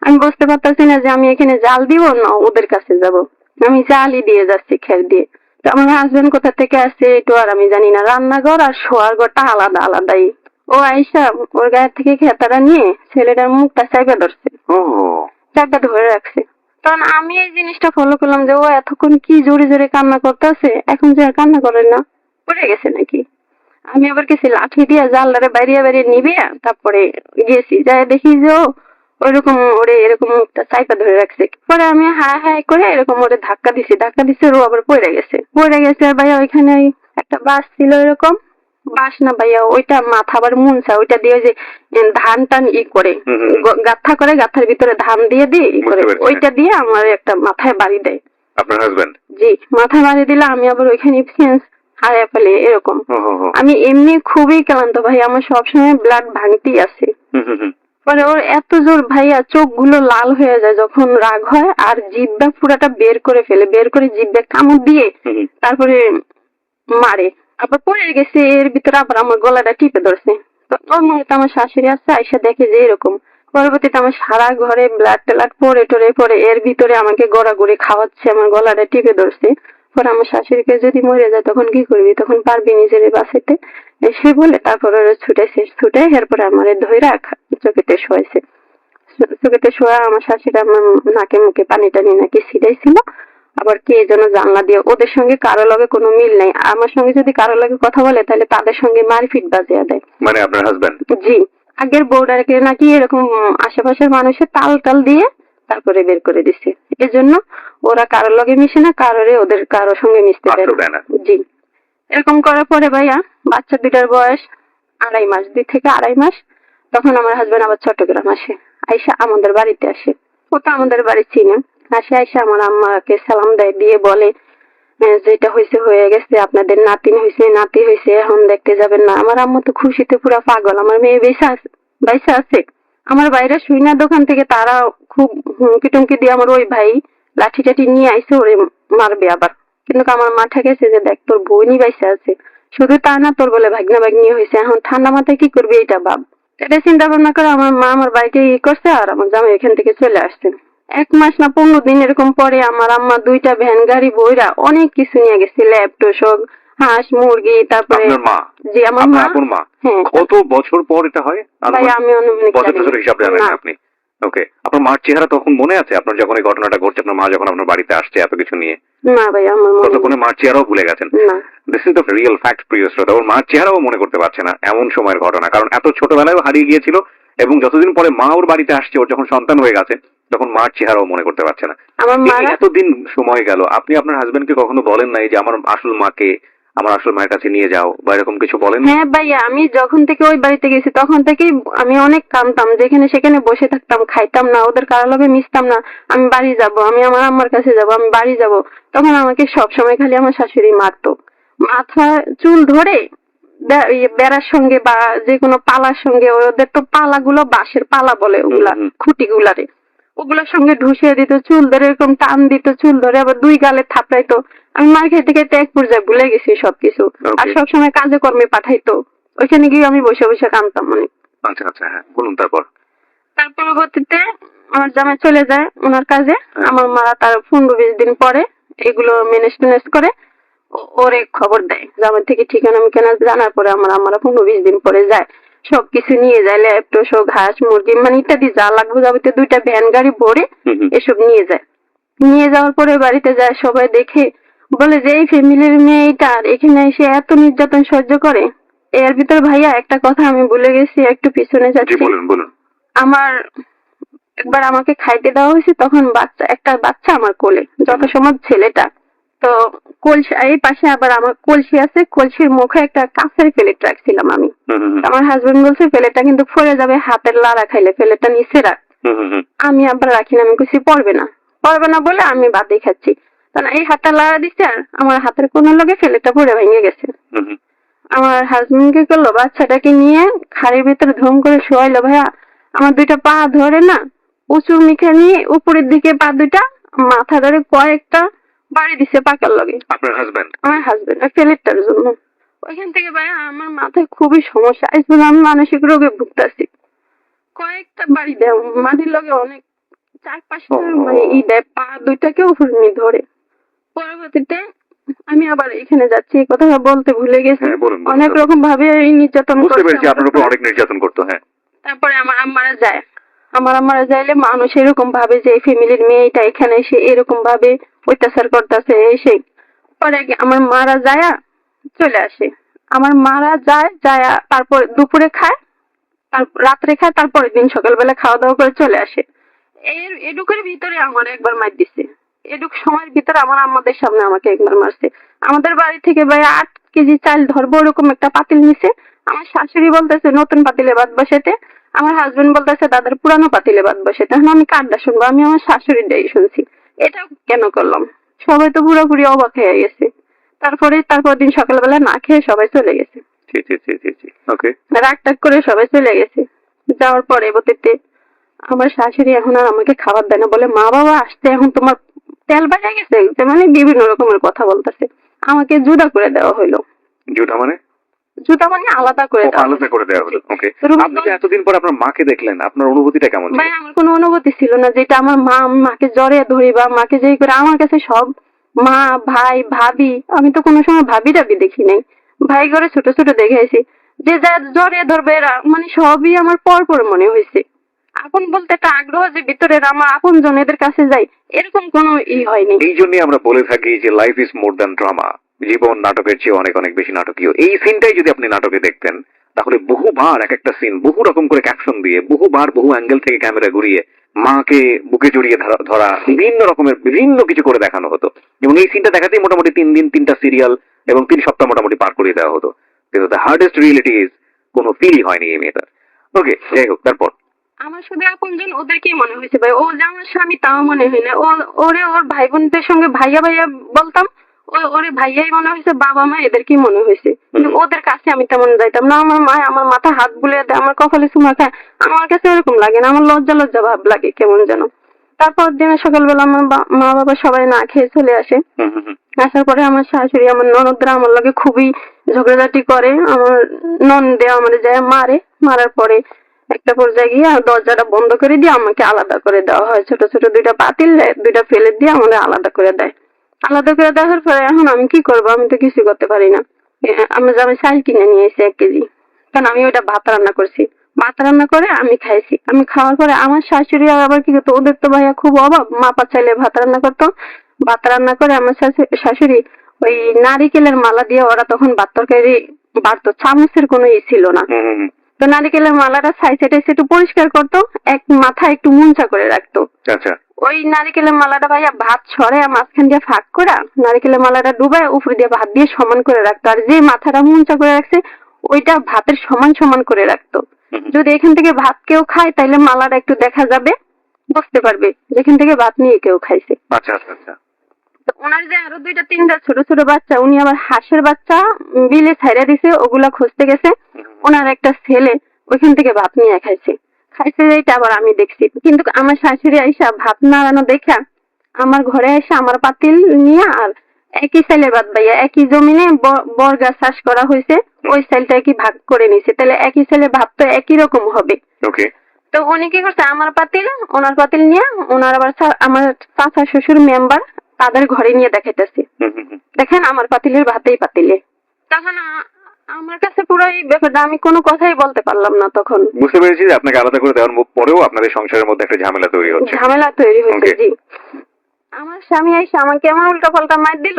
আমি বুঝতে পারতেছি না যে আমি এখানে জাল দিব না ওদের কাছে যাব। আমি জালই দিয়ে যাচ্ছি খের দিয়ে। তো আমার হাজবেন্ড কোথা থেকে আসছে এটা আর আমি জানি না। রান্নাঘর আর শোয়ার ঘরটা আলাদাই। ও আইসা ওর গায়ের থেকে খেতাটা নিয়ে ছেলেটার মুখটা চাপা ধরছে, চাপা ধরে রাখছে। তখন আমি এই জিনিসটা ফলো করলাম যে ও এতক্ষণ কি জোরে জোরে কান্না করতেছে, এখন যে আর কান্না করে না, পড়ে গেছে নাকি। আমি আবার গেছি লাঠি দিয়ে জালটারে বাইরে নিবে, তারপরে গেছি যাই দেখি যে ও ওইরকম ওরে এরকম মুখটা চাইপা ধরে রাখছে। পরে আমি হাই করে এরকম ওরে ধাক্কা দিছি, ও আবার পড়ে গেছে। আর ভাইয়া ওইখানে একটা বাস ছিল, এরকম বাস না ভাইয়া, ওইটা মাথা আবার মুনসা, ওইটা দিয়ে যে ধান টান করে গাঁথা করে, গাঁথার ভিতরে ধান দিয়ে করে, ওইটা দিয়ে আমার একটা মাথায় বাড়ি দেয়। আপনার হাজবেন্ড? জি, মাথায় বাড়ি দিলে আমি আবার ওইখানে হারায় ফেলে এরকম। ও হো হো। আমি এমনি খুবই ক্লান্ত ভাই, আমার সবসময় ব্লাড ভাঙতেই আছে। হুম হুম হুম। পরে ওর এত জোর ভাইয়া, চোখগুলো লাল হয়ে যায় যখন রাগ হয়, আর জিহ্বা পুরাটা বের করে ফেলে, বের করে জিহ্বা কামড় দিয়ে হুম হুম। তারপরে মারে। আবার পড়ে গেছে, এর ভিতরে আবার আমার গলাটা টিপে ধরছে। তো ওর মুহূর্তে আমার শাশুড়ি আসছে, আইসা দেখে যে এরকম। পরবর্তীতে আমার সারা ঘরে ব্লাড টেলাড পরে টরে পরে, এর ভিতরে আমাকে গড়াগড়ি খাওয়াচ্ছে, আমার গলাটা টিপে ধরছে। পরে আমার শাশুড়িকে যদি মরে যায় তখন কি করবি, তখন পারবি নিজের বাঁচাইতে, সে বলে তারপরে ওরা ছুটেছে, ছুটে এরপরে আমার ধইরা চোখেতে শোয়াইছে। চোখেতে শোয়া আমার শাশুড়ি আমার নাকে মুখে পানি টানি নাকি ছিটাইছিল। আবার কে যেন জানলা দিয়ে, ওদের সঙ্গে কারো লগে কোনো মিল নাই, আমার সঙ্গে যদি কারো লগে কথা বলে তাহলে তাদের সঙ্গে মারপিট বাজিয়ে দেয়। মানে আপনার হাজবেন্ড? জি। আগের বউটাকে নাকি এরকম আশেপাশের মানুষের তাল টাল দিয়ে তারপরে বের করে দিছে। এজন্য ওরা কারোর লগে মিশে না, ওদের কারোর সঙ্গে মিশতে দেয় না। জি। এরকম করার পরে ভাইয়া, বাচ্চা দুটার বয়স 2.5 মাস, 2 থেকে 2.5 মাস, তখন আমার হাজবেন্ড আবার চট্টগ্রাম আসে, আইসা আমাদের বাড়িতে আসে। ও তো আমাদের বাড়ি চিনে। আসে, আইসা আমার আম্মাকে সালাম দেয়, দিয়ে বলে যেটা হয়েছে হয়ে গেছে, আপনাদের নাতিন হয়েছে, নাতি হয়েছে, এখন দেখতে যাবেন না। আমার আম্মা তো খুশিতে পুরা পাগল, আমার মেয়ে বাইসা আছে। আমার বাইরে শুইনা দোকান থেকে তারা খুব হুমকি টুমকি দিয়ে আমার ওই ভাই লাঠি টাঠি নিয়ে আইসে ওরে মারবে আবার। কিন্তু আমার মা ঠেকেছে যে দেখ তোর বোনই বাইসা আছে, শুধু তা না তোর বলে ভাগনা ভাগ্নি হয়েছে, এখন ঠান্ডা মাথায় কি করবি এইটা ভাব। এটা চিন্তা ভাবনা করে আমার মা আমার বাড়িতে করছে, আর আমার জামাই এখান থেকে চলে আসছে। 1 মাস না 15 দিন এরকম পরে আমার আম্মা 2টা ভ্যান গাড়ি বইরা অনেক কিছু নিয়ে গেছে, ল্যাপটপ, হাঁস মুরগি, তারপরে আপনার মা? জি আমার মা। আপন মা? হ্যাঁ। কত বছর পর এটা হয়? ভাই আমি অনুমানিক বছর বছর হিসাব জানেন না আপনি? ওকে। আপনার মার চেহারা তখন মনে আছে? আপনার যখন এই ঘটনাটা ঘটছে, আপনার মা যখন আপনার বাড়িতে আসছে এত কিছু নিয়ে? না ভাই আমার মনে ততক্ষণে মার চেহারাও ভুলে গেছেন? না। This is the real fact, প্রিয় শ্রোতা। ওর মার চেহারাও মনে করতে পারছে না, এমন সময়ের ঘটনা। কারণ এত ছোটবেলায় হারিয়ে গিয়েছিল, এবং যতদিন পরে মা ওর বাড়িতে আসছে, ওর যখন সন্তান হয়ে গেছে, তখন মার চেহারাও মনে করতে পারছে না। আমার মারা এতদিন সময় গেল, আপনি আপনার হাজবেন্ডকে কখনো বলেন নাই যে আমার আসল মাকে আমার আসল মায়ের কাছে নিয়ে যাও, বা এরকম কিছু বলেন? হ্যাঁ ভাইয়া, আমি যখন থেকে ওই বাড়িতে গেছি তখন থেকেই আমি অনেক কাঁদতাম, যেখানে সেখানে বসে থাকতাম, খাইতাম না, ওদের কারো লগে মিশতাম না। আমি বাড়ি যাব, আমি আমার আম্মার কাছে যাব, আমি বাড়ি যাব। তখন আমাকে সব সময় খালি আমার শাশুড়ি মারতো, মাথা চুল ধরে বেড়ার সঙ্গে বা যে কোনো পালার সঙ্গে, ওদের তো পালাগুলো বাঁশের পালা বলে ওগুলা, খুঁটি গুলারে, ওগুলোর সঙ্গে ঢুসিয়ে দিত, চুল ধরে এরকম টান দিত, চুল ধরে আবার 2 গালে থাপড়াইতো। আমি মার খেতে খেতে এক পর্যায়ে ভুলে গেছি সবকিছু। আর সবসময় কাজে কর্মে পাঠাইতো, ওইখানে গিয়ে আমি বসে বসে কাঁদতাম অনেক। আচ্ছা আচ্ছা, হ্যাঁ বলুন। তারপর পরবর্তীতে আমার জামাই চলে যায় ওনার কাজে। আমার মা তার 15-20 দিন পরে এগুলো ম্যানেজ করে ওরে খবর দেয়, জামাই থেকে ঠিকানা মিকানা জানার পরে আমার আম্মারা 15-20 দিন পরে যায়, সবকিছু নিয়ে যায়, ল্যাপটপ, ঘাস মুরগি মানে ইত্যাদি যা লাগবে যাবতীয় 2টা ভ্যান গাড়ি ভরে এসব নিয়ে যায়। নিয়ে যাওয়ার পরে বাড়িতে যায়, সবাই দেখে বলে যে এই ফ্যামিলির মেয়েটার এখানে এসে এত নির্যাতন সহ্য করে। এর ভিতর ভাইয়া একটা কথা আমি ভুলে গেছি, একটু পিছনে যাচ্ছি। বলুন। আমার একবার আমাকে খাইতে দেওয়া হয়েছে, তখন একটা বাচ্চা আমার কোলে, যত সময় ছেলেটা। তো কলসি এই পাশে আবার আমার কলসি আছে, কলসির মুখে একটা কাঁচের প্লেট রাখছিলাম আমি। আমার হাজবেন্ড বলছে প্লেটটা কিন্তু পড়ে যাবে, হাতের লাড়া খাইলে প্লেটটা নিচে রাখ। আমি আবার রাখি না, আমি কিছু পড়বে না বলে আমি বাদে খাচ্ছি। কারণ এই হাতটা লাড়া দিচ্ছে, আর আমার হাতের কোন লগে প্লেটটা পড়ে ভেঙে গেছে। আমার হাজবেন্ড কি করলো, বাচ্চাটাকে নিয়ে খাড়ির ভিতরে ধুম করে শোয়াইলো ভাইয়া। আমার 2টা পা ধরে না উঁচু মুখে নিয়ে উপরের দিকে পা 2টা মাথা ধরে কয়েকটা বাড়ি দিছে পাকার লগে। আপনার হাজবেন্ড? আমার হাজবেন্ড প্লেটটার জন্য। ওইখান থেকে ভাইয়া আমার মাথায় খুবই সমস্যা, আমি মানসিক রোগে ভুগতেছি। কয়েকটা বাড়ি দেয় মাটির লগে, অনেক 4-5টা মানে দেয়, পা 2টাকে উপরে নিয়ে ধরে। পরবর্তীতে আমি আবার এখানে যাচ্ছি, এই কথা বলতে ভুলে গেছি। অনেক রকম ভাবে নির্যাতন করছে, আপনার উপর অনেক নির্যাতন করতো। হ্যাঁ। তারপরে আমার আম্মারা যাইলে মানুষ এরকম ভাবে যে ফ্যামিলির মেয়েটা এখানে এসে এরকম ভাবে অত্যাচার করতেছে এসে। পরে আমার মারা যায় চলে আসে, আমার মারা যায় তারপর দুপুরে খায়, রাত্রে খায়, তারপরের দিন সকালবেলা খাওয়া দাওয়া করে চলে আসে। এডুকের ভিতরে আমার একবার মার দিছে, এডুক সময়ের ভিতরে আমার আম্মাদের সামনে আমাকে একবার মারছে। আমাদের বাড়ি থেকে ভাই 8 কেজি চাল ধরবো ওরকম একটা পাতিল নিছে, আমার শাশুড়ি বলতেছে নতুন পাতিলে ভাত বসাতে, আমার হাজবেন্ড বলতেছে দাদার পুরানো পাতিলে ভাত বসাতে। এখন আমি কারটা শুনবো? আমি আমার শাশুড়ির ডাই শুনছি। এটা কেন করলাম? সবাই তো পুরোপুরি অবাক হয়ে গেছে। তারপর দিন সকালবেলা না খেয়ে সবাই চলে গেছে। ওকে। রাগ টাগ করে সবাই চলে গেছে। যাওয়ার পরবর্তীতে আমার শাশুড়ি এখন আর আমাকে খাবার দেয় না, বলে মা বাবা আসতে এখন তোমার তেল বেড়ে গেছে, যে মানে বিভিন্ন রকমের কথা বলতেছে। আমাকে জুদা করে দেওয়া হইলো। জুতা মানে? জুতা মানে আলাদা করে দেওয়া আলাদা করে দেওয়া হলো। ওকে। রুম- আপনি যে এতদিন পর আপনার মাকে দেখলেন, আপনার অনুভূতিটা কেমন ছিল? ভাই আমার কোনো অনুভূতি ছিল না, যেটা আমার মা, আমি মাকে জড়িয়ে ধরি বা মাকে যেই করে, আমার কাছে সব মা, ভাই, ভাবি, আমি তো কোনো সময় ভাবি টাবি দেখি নাই। ভাই করে ছোট ছোট দেখেছি, যে যা জড়িয়ে ধরবে এরা, মানে সবই আমার পর মনে হয়েছে। আপন বলতে একটা আগ্রহ যে ভিতরের, আমার আপন জনেদের কাছে যাই, এরকম কোনো হয়নি। এই জন্যই আমরা বলে থাকি যে life is more than drama. জীবন নাটকের চেয়ে অনেক অনেক বেশি নাটকীয়। এই সিনটাই যদি আপনি নাটকে দেখতেন, তাহলে বহুবার এক একটা সিন বহু রকম করে ক্যাপশন দিয়ে, বহুবার বহু অ্যাঙ্গেল থেকে ক্যামেরা ঘুরিয়ে মাকে বুকে জড়িয়ে ধরা বিভিন্ন রকমের বিভিন্ন কিছু করে দেখানো হতো। এবং এই সিনটা দেখাতেই মোটামুটি 3 দিন 3টা সিরিয়াল এবং 3 সপ্তাহ মোটামুটি পার করে দেওয়া হতো। কিন্তু দ্য হার্ডেস্ট রিয়েলিটি ইজ কোনো ফিলই হয়নি এই মেয়েটার। ওকে, যাই হোক, তারপর আমার শুধু আপনজন ওদেরকেই মনে হয়েছে ভাই, ও যে আমার স্বামী তাও মনে হয় না। ওরে ওর ভাই বোনদের সঙ্গে ভাইয়া ভাইয়া বলতাম, ওরে ভাইয়াই মনে হয়েছে, বাবা মা এদেরকেই মনে হয়েছে। কিন্তু ওদের কাছে আমি তেমন যাইতাম না। আমার মা আমার মাথা হাত বুলিয়ে দেয়, আমার কপালে চুমা খায়, আমার কাছে ওরকম লাগে না, আমার লজ্জা লজ্জা ভাব লাগে কেমন যেন। তারপর দিনে সকালবেলা আমার মা বাবা সবাই না খেয়ে চলে আসে। আসার পরে আমার শাশুড়ি, আমার ননদরা আমার লগে খুবই ঝগড়াঝাটি করে। আমার ননদে আমার যায় মারার পরে একটা পর্যায়ে গিয়ে দরজাটা বন্ধ করে দিয়ে আমাকে আলাদা করে দেওয়া হয়। ছোট ছোট 2টা পাতিল, 2টা ফেলে দিয়ে আমাদের আলাদা করে দেয়। আলাদা করে দেওয়ার পরে এখন আমি কি করবো, আমি তো কিছু করতে পারি না। আমার জামাই চাল কিনে নিয়ে এসে 1 কেজি, কারণ আমি ওটা ভাত রান্না করছি। ভাত রান্না করে আমি খাইছি। আমি খাওয়ার পরে আমার শাশুড়ি আবার কি করতো, ওদের তো ভাইয়া খুব অভাব, মাপা চাইলে ভাত রান্না করতো। ভাত রান্না করে আমার শাশুড়ি ওই নারিকেলের মালা দিয়ে, ওরা তখন ভাত তরকারি বাড়তো, চামচের কোনো ছিল না। তো নারিকেলের মালাটা সাইডে একটু পরিষ্কার করতো, এক মাথায় একটু মুঞ্চা করে রাখতো। আচ্ছা। ওই নারিকেলের মালাটা ভাইয়া ভাত ছড়ে মাঝখান দিয়ে ফাঁক করা, নারিকেলের মালাটা ডুবায় উপরে দিয়ে ভাত দিয়ে সমান করে রাখতো। আর যে মাথাটা মুঞ্চা করে রাখছে ওইটা ভাতের সমান সমান করে রাখতো। যদি এখান থেকে ভাত কেউ খায় তাইলে মালাটা একটু দেখা যাবে, বুঝতে পারবে যেখান থেকে ভাত নিয়ে কেউ খাইছে। আচ্ছা আচ্ছা আচ্ছা। ওনার যে আরো 2টা 3টা ছোট ছোট বাচ্চা, উনি আবার হাঁসের বাচ্চা বিলে ছাইড়া দিছে, ওগুলা খুঁজতে গেছে। ওনার একটা ছেলে ওইখান থেকে ভাত নিয়ে খাইছে। এইটা আবার আমি দেখছি। কিন্তু আমার শাশুড়ি আইসা ভাত নাড়ানো দেখা আমার ঘরে এসে আমার পাতিল নিয়ে, আর একই সাইলে ভাত ভাইয়া, একই জমিনে বর্গা চাষ করা হয়েছে, ওই সাইলটা কি ভাগ করে নিছে, তাহলে একই সাইলে ভাত তো একই রকম হবে। ওকে। তো উনি কি করছে, আমার পাতিল ওনার পাতিল নিয়ে, ওনার আবার আমার চাচা শ্বশুর মেম্বার তাদের ঘরে নিয়ে দেখাইতেছে, দেখেন আমার পাতিলের ভাতেই পাতিলে। তখন আমার কাছে পুরো এই ব্যাপারটা, আমি কোনো কথাই বলতে পারলাম না। তখন বুঝতে পেরেছি যে আপনাকে আলাদা করে দেওয়ার পরেও আপনাদের সংসারের মধ্যে একটা ঝামেলা তৈরি হচ্ছে। জি। আমার স্বামী আইসা আমাকে এমন উল্টা পাল্টা মার দিল।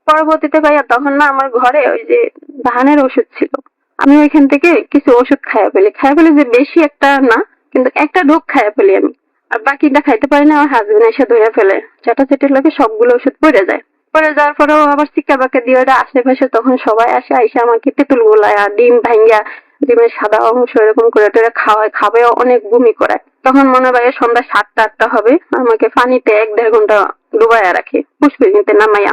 পরবর্তীতে ভাইয়া তখন না আমার ঘরে ওই যে ধানের ওষুধ ছিল, আমি ওইখান থেকে কিছু ওষুধ খাইয়া ফেলি যে বেশি একটা না, কিন্তু একটা ঢোক খাইয়া ফেলি আমি, আর বাকিটা খাইতে পারি না। আমার হাজবেন্ড এসে ধরে ফেলে, চাটাচাটির লাগে সবগুলো ওষুধ পড়ে যায়। পরে যাওয়ার পরেও আবার চিক্কা বাক্কা দিয়ে ওটা আশেপাশে তখন সবাই আসে, আইসা আমাকে তেঁতুল গোলায় আর ডিম ভাঙ্গিয়া, ডিমের সাদা অংশ এরকম করে টোরে খাবে, অনেক বমি করায়। তখন মনে হয় সন্ধ্যা 7টা 8টা হবে, আমাকে পানিতে 1-1.5 ঘন্টা ডুবাইয়া রাখে পুষ্পিতে নামাইয়া।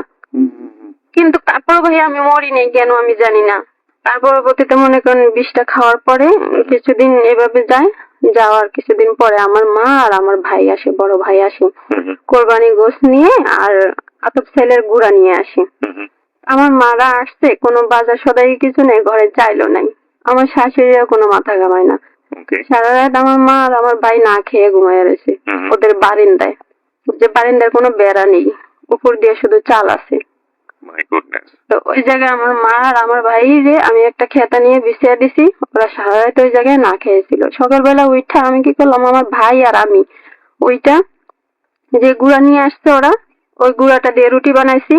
কিন্তু তারপর ভাই আমি মরি নেই কেন আমি জানি না। তার পরবর্তীতে মনে করেন 20টা খাওয়ার পরে কিছুদিন এভাবে যাওয়ার কিছুদিন পরে আমার মা আর আমার ভাই আসে, বড় ভাই আসে, কোরবানি গোশত নিয়ে আর আতপ সেলের গুঁড়া নিয়ে আসে। আমার মারা আসছে, কোনো বাজার সদাই কিছু নেই, ঘরে চাইলো নাই। আমার শাশুড়িরা কোনো মাথা ঘামায় না। সারা রাত আমার মা আর আমার ভাই না খেয়ে ঘুমায় রয়েছে ওদের বারিন্দায়, যে বারিন্দার কোনো বেড়া নেই, উপর দিয়ে শুধু চাল আছে। তো ওই জায়গায় আমার মা আর আমার ভাই রে আমি একটা খেতা নিয়ে বিছিয়ে দিছি, ওরা সারা রাত ওই জায়গায় না খেয়েছিল। সকালবেলা উঠা আমি কি করলাম, আমার ভাই আর আমি ওইটা যে গুঁড়া নিয়ে আসছে ওরা, ওই গুঁড়াটা দিয়ে রুটি বানাইছি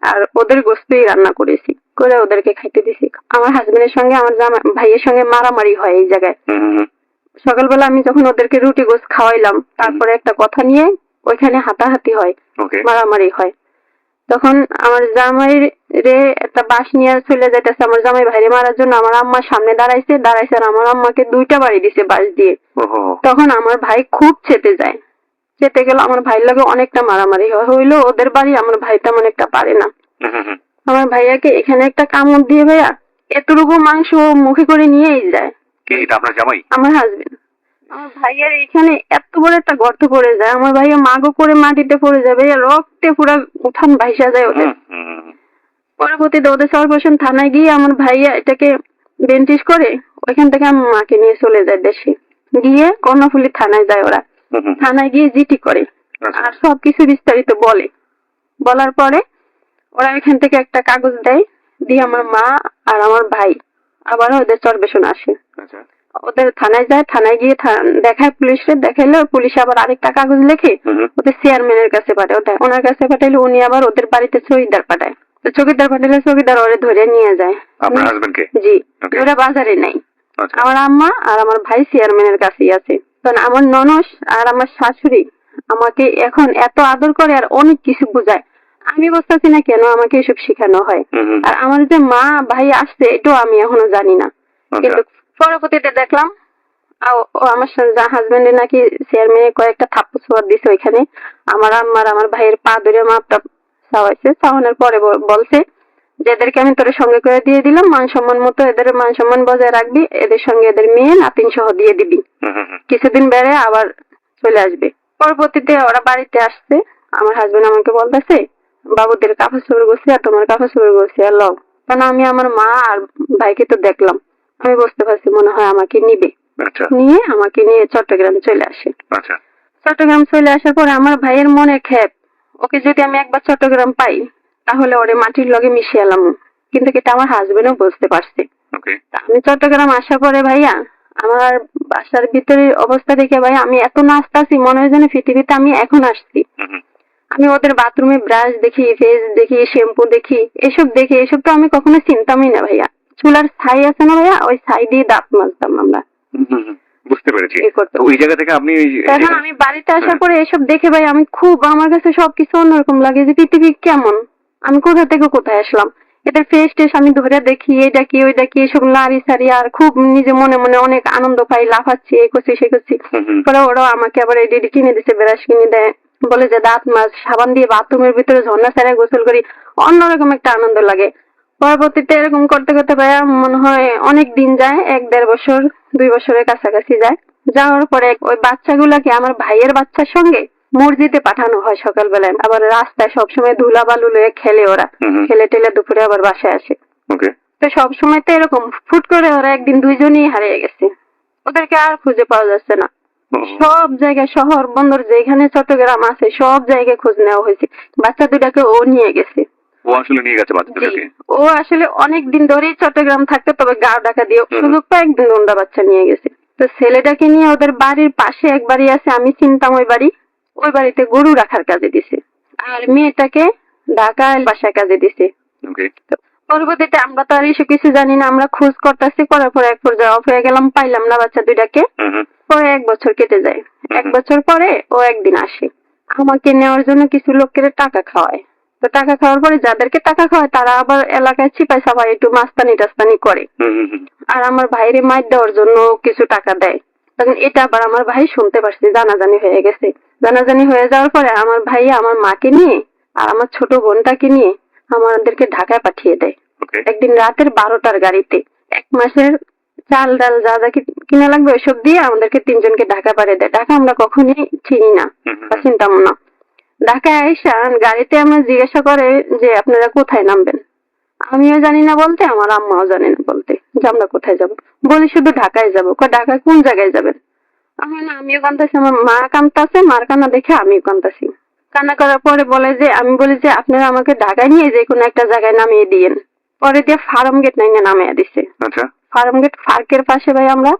আর ওদের গোস্তই রান্না করেছি, করে ওদেরকে খাইতে দিছি। আমার হাজবেন্ডের সঙ্গে আমার ভাইয়ের সঙ্গে মারামারি হয় এই জায়গায়। সকালবেলা আমি যখন ওদেরকে রুটি গোস্ত খাওয়াইলাম, তারপরে একটা কথা নিয়ে ওইখানে হাতাহাতি হয়, মারামারি হয়। তখন আমার জামাই রে একটা বাঁশ নিয়ে চলে যাইতেছে আমার জামাই ভাইরে মারার জন্য, আমার আম্মার সামনে দাঁড়াইছে আর আমার আম্মাকে 2টা বাড়ি দিছে বাঁশ দিয়ে। তখন আমার ভাই খুব চেতে যায়, চেতে গেল, আমার ভাইয়ের লগে অনেকটা মারামারি হইলো। ওদের বাড়ি আমার ভাই তেমন একটা পারে না। আমার ভাইয়াকে এখানে একটা কামড় দিয়ে ভাইয়া এতটুকু মাংস ও মুখে করে নিয়েই যায়। কে এটা, আপনার জামাই? আমার হাজবেন্ড। আমার ভাইয়ার এখানে এত বড় একটা গর্ত পড়ে যায়, আমার ভাইয়া মাগো করে মাটিতে পড়ে যায় ভাইয়া, রক্তে পুরা উঠান ভাইসা যায় ওদের। পরবর্তীতে ওদের সর্বশন থানায় গিয়ে আমার ভাইয়া এটাকে বেন্টিশ করে ওইখান থেকে আমার মাকে নিয়ে চলে যায় দেশে। গিয়ে কর্ণফুলী থানায় যায় ওরা। থানায় গিয়ে জিটি করে আর সবকিছু বিস্তারিত বলে। বলার পরে ওরা এখান থেকে একটা কাগজ দেয়, দিয়ে আমার মা আর আমার ভাই আবার ওদের সর্বেশন আসে। ওদের থানায় যায়, থানায় গিয়ে দেখায় পুলিশে, দেখাইলে পুলিশ আবার আরেকটা কাগজ লিখে ওদের চেয়ারম্যানের কাছে পাঠায়। ওনার কাছে পাঠাইলে উনি আবার ওদের বাড়িতে চৌকিদার পাঠায়। তো চৌকিদার পাঠাইলে চৌকিদার ওরে ধরে নিয়ে যায়। আপনার হাজবেন্ডকে? জি, ওরা বাজারে নাই। আমার আম্মা আর আমার ভাই চেয়ারম্যানের কাছেই আছে। তখন আমার ননস আর আমার শাশুড়ি আমাকে এখন এত আদর করে আর অনেক কিছু বোঝায়। আমি বুঝতেছি না কেন আমাকে এসব শেখানো হয়। আর আমার যে মা ভাই আসছে এটাও আমি এখনো জানি না। কিন্তু পরবর্তীতে দেখলাম ও আমার হাজবেন্ডে নাকি চেয়ারম্যানে কয়েকটা থাপ্পড় ছোঁয়ার দিছে ওইখানে। আমার আম্মার আমার ভাইয়ের পা ধরে মাপটা চাওয়াইছে। চাওয়ানোর পরে বলছে যে এদেরকে আমি তোর সঙ্গে করে দিয়ে দিলাম, মান সম্মান মতো এদের মান সম্মান বজায় রাখবি, এদের সঙ্গে এদের মেয়ে নাতিন সহ দিয়ে দিবি, কিছুদিন বেড়ে আবার চলে আসবে। পরবর্তীতে ওরা বাড়িতে আসছে, আমার হাজবেন্ড আমাকে বলতেছে বাবুদের কাপড় চোপড় করছি আর তোমার কাপড় চোপড় করছি আর লও। কারণ আমি আমার মা আর ভাইকে তো দেখলাম, আমি বুঝতে পারছি মনে হয় আমাকে নিবে। নিয়ে আমাকে নিয়ে চট্টগ্রাম চলে আসে। চট্টগ্রাম চলে আসার পরে আমার ভাইয়ের মনে ক্ষেপ, ওকে যদি আমি একবার চট্টগ্রাম পাই তাহলে ওরে মাটির লগে মিশিয়ে এলাম। কিন্তু এটা আমার হাজবেন্ডও বুঝতে পারছে। আমি চট্টগ্রাম আসার পরে ভাইয়া আমার বাসার ভিতরে অবস্থা দেখে ভাইয়া আমি এত নাচতাছি মনে হয় যেন পৃথিবীতে আমি এখন আসছি। আমি ওদের বাথরুমে ব্রাশ দেখি, ফেস দেখি, শ্যাম্পু দেখি, এসব দেখি, এসব তো আমি কখনো চিন্তামই না ভাইয়া। চুলার ছাই আছে না ভাইয়া, ওই ছাই দিয়ে দাঁত মাজতাম আমরা। বুঝতে পেরেছি। ওই জায়গা থেকে আপনি এখন আমি বাড়িতে আসার পরে এসব দেখে ভাই আমি খুব, আমার কাছে সবকিছু অন্যরকম লাগে যে পৃথিবী কেমন, আমি কোথা থেকে কোথায় আসলাম। এদের ফেস টেস আমি ধরে দেখি, এটা কি ওইটা কি, এসব নাড়ি সারি আর খুব নিজে মনে মনে অনেক আনন্দ পাই, লাফাচ্ছি, এ করছি সে করছি। পরে ওরাও আমাকে আবার এডি কিনে দিচ্ছে, ব্রাশ কিনে দেয়, বলে যে দাঁত মাছ সাবান দিয়ে বাথরুমের ভিতরে ঝর্ণা ছাড়া গোসল করি, অন্যরকম একটা আনন্দ লাগে। পরবর্তীতে এরকম করতে করতে ভাইয়া মনে হয় অনেক দিন যায়, 1-1.5 বছর 2 বছরের কাছাকাছি যায়। যাওয়ার পরে ওই বাচ্চাগুলাকে আমার ভাইয়ের বাচ্চার সঙ্গে মসজিদে পাঠানো হয় সকালবেলায়, আবার রাস্তায় সবসময় ধুলা বালু লয়ে খেলে, ওরা খেলে টেলে দুপুরে আবার বাসায় আসে। তো সবসময় তো এরকম ফুট করে ওরা একদিন দুইজনই হারিয়ে গেছে, ওদেরকে আর খুঁজে পাওয়া যাচ্ছে না। সব জায়গায় শহর বন্দর যেখানে চট্টগ্রাম আছে সব জায়গায় খোঁজ নেওয়া হয়েছে, বাচ্চা দুটাকে ও নিয়ে গেছে। ও আসলে নিয়ে গেছে বাচ্চাটাকে? ও আসলে অনেক দিন ধরেই চট্টগ্রাম থাকতো, তবে গা ঢাকা দিয়ে সুযোগ পায় একদিন ওরা বাচ্চা নিয়ে গেছে। তো ছেলেটাকে নিয়ে ওদের বাড়ির পাশে এক বাড়ি আছে, আমি চিনতাম ওই বাড়ি, ওই বাড়িতে গরু রাখার কাজে দিছে, আর মেয়েটাকে ঢাকায় বাসায় কাজে দিছে। পরবর্তীতে আমরা তো আর এসব কিছু জানি না, আমরা খোঁজ করতেছি, করার পর এক পর্যায়ে অফ হয়ে গেলাম, পাইলাম না বাচ্চা দুইটাকে। পরে 1 বছর কেটে যায়। 1 বছর পরে ও একদিন আসে, আমাকে নেওয়ার জন্য কিছু লোকের টাকা খাওয়ায়। তো টাকা খাওয়ার পরে যাদেরকে টাকা খাওয়ায় তারা আবার এলাকায় চিপাই সাপাই একটু মাস্তানি টাস্তানি করে, আর আমার ভাইরে মাইর দেওয়ার জন্য কিছু টাকা দেয়। তখন এটা আবার আমার ভাই শুনতে পারছে, জানাজানি হয়ে গেছে। জানাজানি হয়ে যাওয়ার পরে আমার ভাই আমার মাকে নিয়ে আর আমার ছোট বোনটাকে নিয়ে আমাদেরকে ঢাকায় পাঠিয়ে দেয়। একদিন রাতের 12টার গাড়িতে 1 মাসের চাল ডাল যা যা কিনা লাগবে ওইসব দিয়ে আমাদেরকে 3 জনকে ঢাকা পাঠিয়ে দেয়। ঢাকা আমরা কখনোই চিনি না বা চিন্তাম না। ঢাকায় আইসা গাড়িতে আমরা জিজ্ঞাসা করে যে আপনারা কোথায় নামবেন, আমিও জানি না বলতে, আমার আম্মাও জানে না বলতে যে আমরা কোথায় যাব। বলি শুধু ঢাকায় যাবো। ঢাকায় কোন জায়গায় যাবেন? আমিও কান্দাছি, আমার মা কান্দাছে, মার কান্না দেখে আমিও কান্দাছি। কান্না করার পরে বলে যে, আমি বলি যে আপনারা আমাকে ঢাকায় নিয়ে যে কোনো একটা জায়গায় নামিয়ে দিয়েন। পরে দিয়ে ফার্ম গেট নামিয়ে দিছে। ফার্ম গেট পার্কের পাশে ভাই আমরা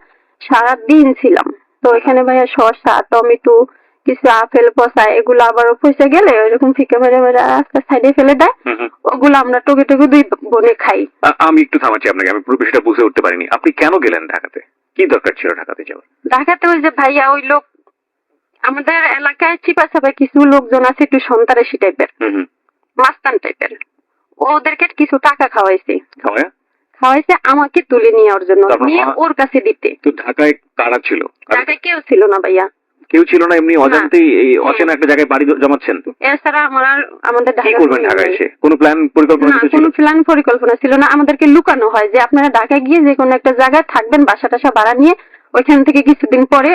সারাদিন ছিলাম। তো এখানে ভাইয়া শসা, টমেটো, কিছু আপেল পচা এগুলো আবার পয়সা গেলে ওইরকম ফিকে মেরে মেরে রাস্তার সাইডে ফেলে দেয়, ওগুলো আমরা টুকে টুকে 2 বোনে খাই। আমি একটু থামাচ্ছি আপনাকে, আমি পুরো বিষয়টা বুঝে উঠতে পারিনি। আপনি কেন গেলেন ঢাকাতে? কি দরকার ছিল ঢাকাতে যাওয়ার? ঢাকাতে ওই যে ভাইয়া ওই লোক আমাদের এলাকায় চিপা চাপা কিছু লোকজন আছে একটু সন্ত্রাসী টাইপের, মাস্তান টাইপের, ওদেরকে কিছু টাকা খাওয়াইছে আমাকে তুলে নেওয়ার জন্য, নিয়ে ওর কাছে দিতে। তো ঢাকায় কারা ছিল? ঢাকায় কেউ ছিল না ভাইয়া, কেউ ছিল না, এমনি অজান্তেই এই অচেনা একটা জায়গায় বাড়ি জমাচ্ছেন? এছাড়া আমাদের কি করবেন ঢাকায় এসে? কোনো প্ল্যান পরিকল্পনা না, কিছু ছিল? কোনো প্ল্যান পরিকল্পনা ছিল না। আমাদেরকে লুকানো হয় যে আপনারা ঢাকায় গিয়ে যে কোনো একটা জায়গায় থাকবেন, বাসা টাসা ভাড়া নিয়ে ওইখান থেকে কিছুদিন পরে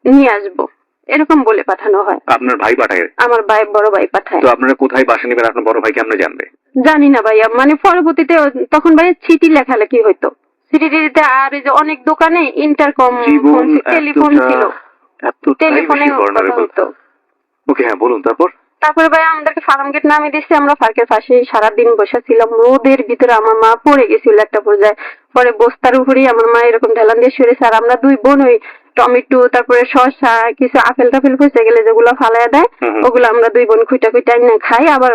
নিয়ে আসবো, এরকম বলে পাঠানো হয়। আপনার ভাই পাঠায়? আমার বড় ভাই পাঠায়। তো আপনারা কোথায় বাসা নেবেন আপনার বড় ভাই কেমনে জানবে? জানি না ভাইয়া, মানে পরবর্তীতে তখন ভাইয়া চিঠি লেখালেখি হইতো, চিঠিতে আর এই যে অনেক দোকানে ইন্টারকম টেলিফোন ছিল, টেলিফোনে কথা হতো। ওকে, হ্যাঁ বলুন। তারপরে ভাই আমাদেরকে ফার্ম গেট নামিয়ে দিচ্ছে, আমরা পার্কের পাশে সারাদিন বসেছিলাম রোদের ভিতরে। আমার মা পড়ে গেছিল একটা পর্যায়ে, পরে বস্তার উপরেই আমার মা এরকম ঢেলান দিয়ে শুয়েছে, আর আমরা দুই বোন ওই টমেটো তারপরে শসা কিছু আপেল টাপেল খুঁজে গেলে যেগুলো ফালাইয়া দেয় ওগুলো আমরা দুই বোন খুঁটা খুঁটা আইনে খাই, আবার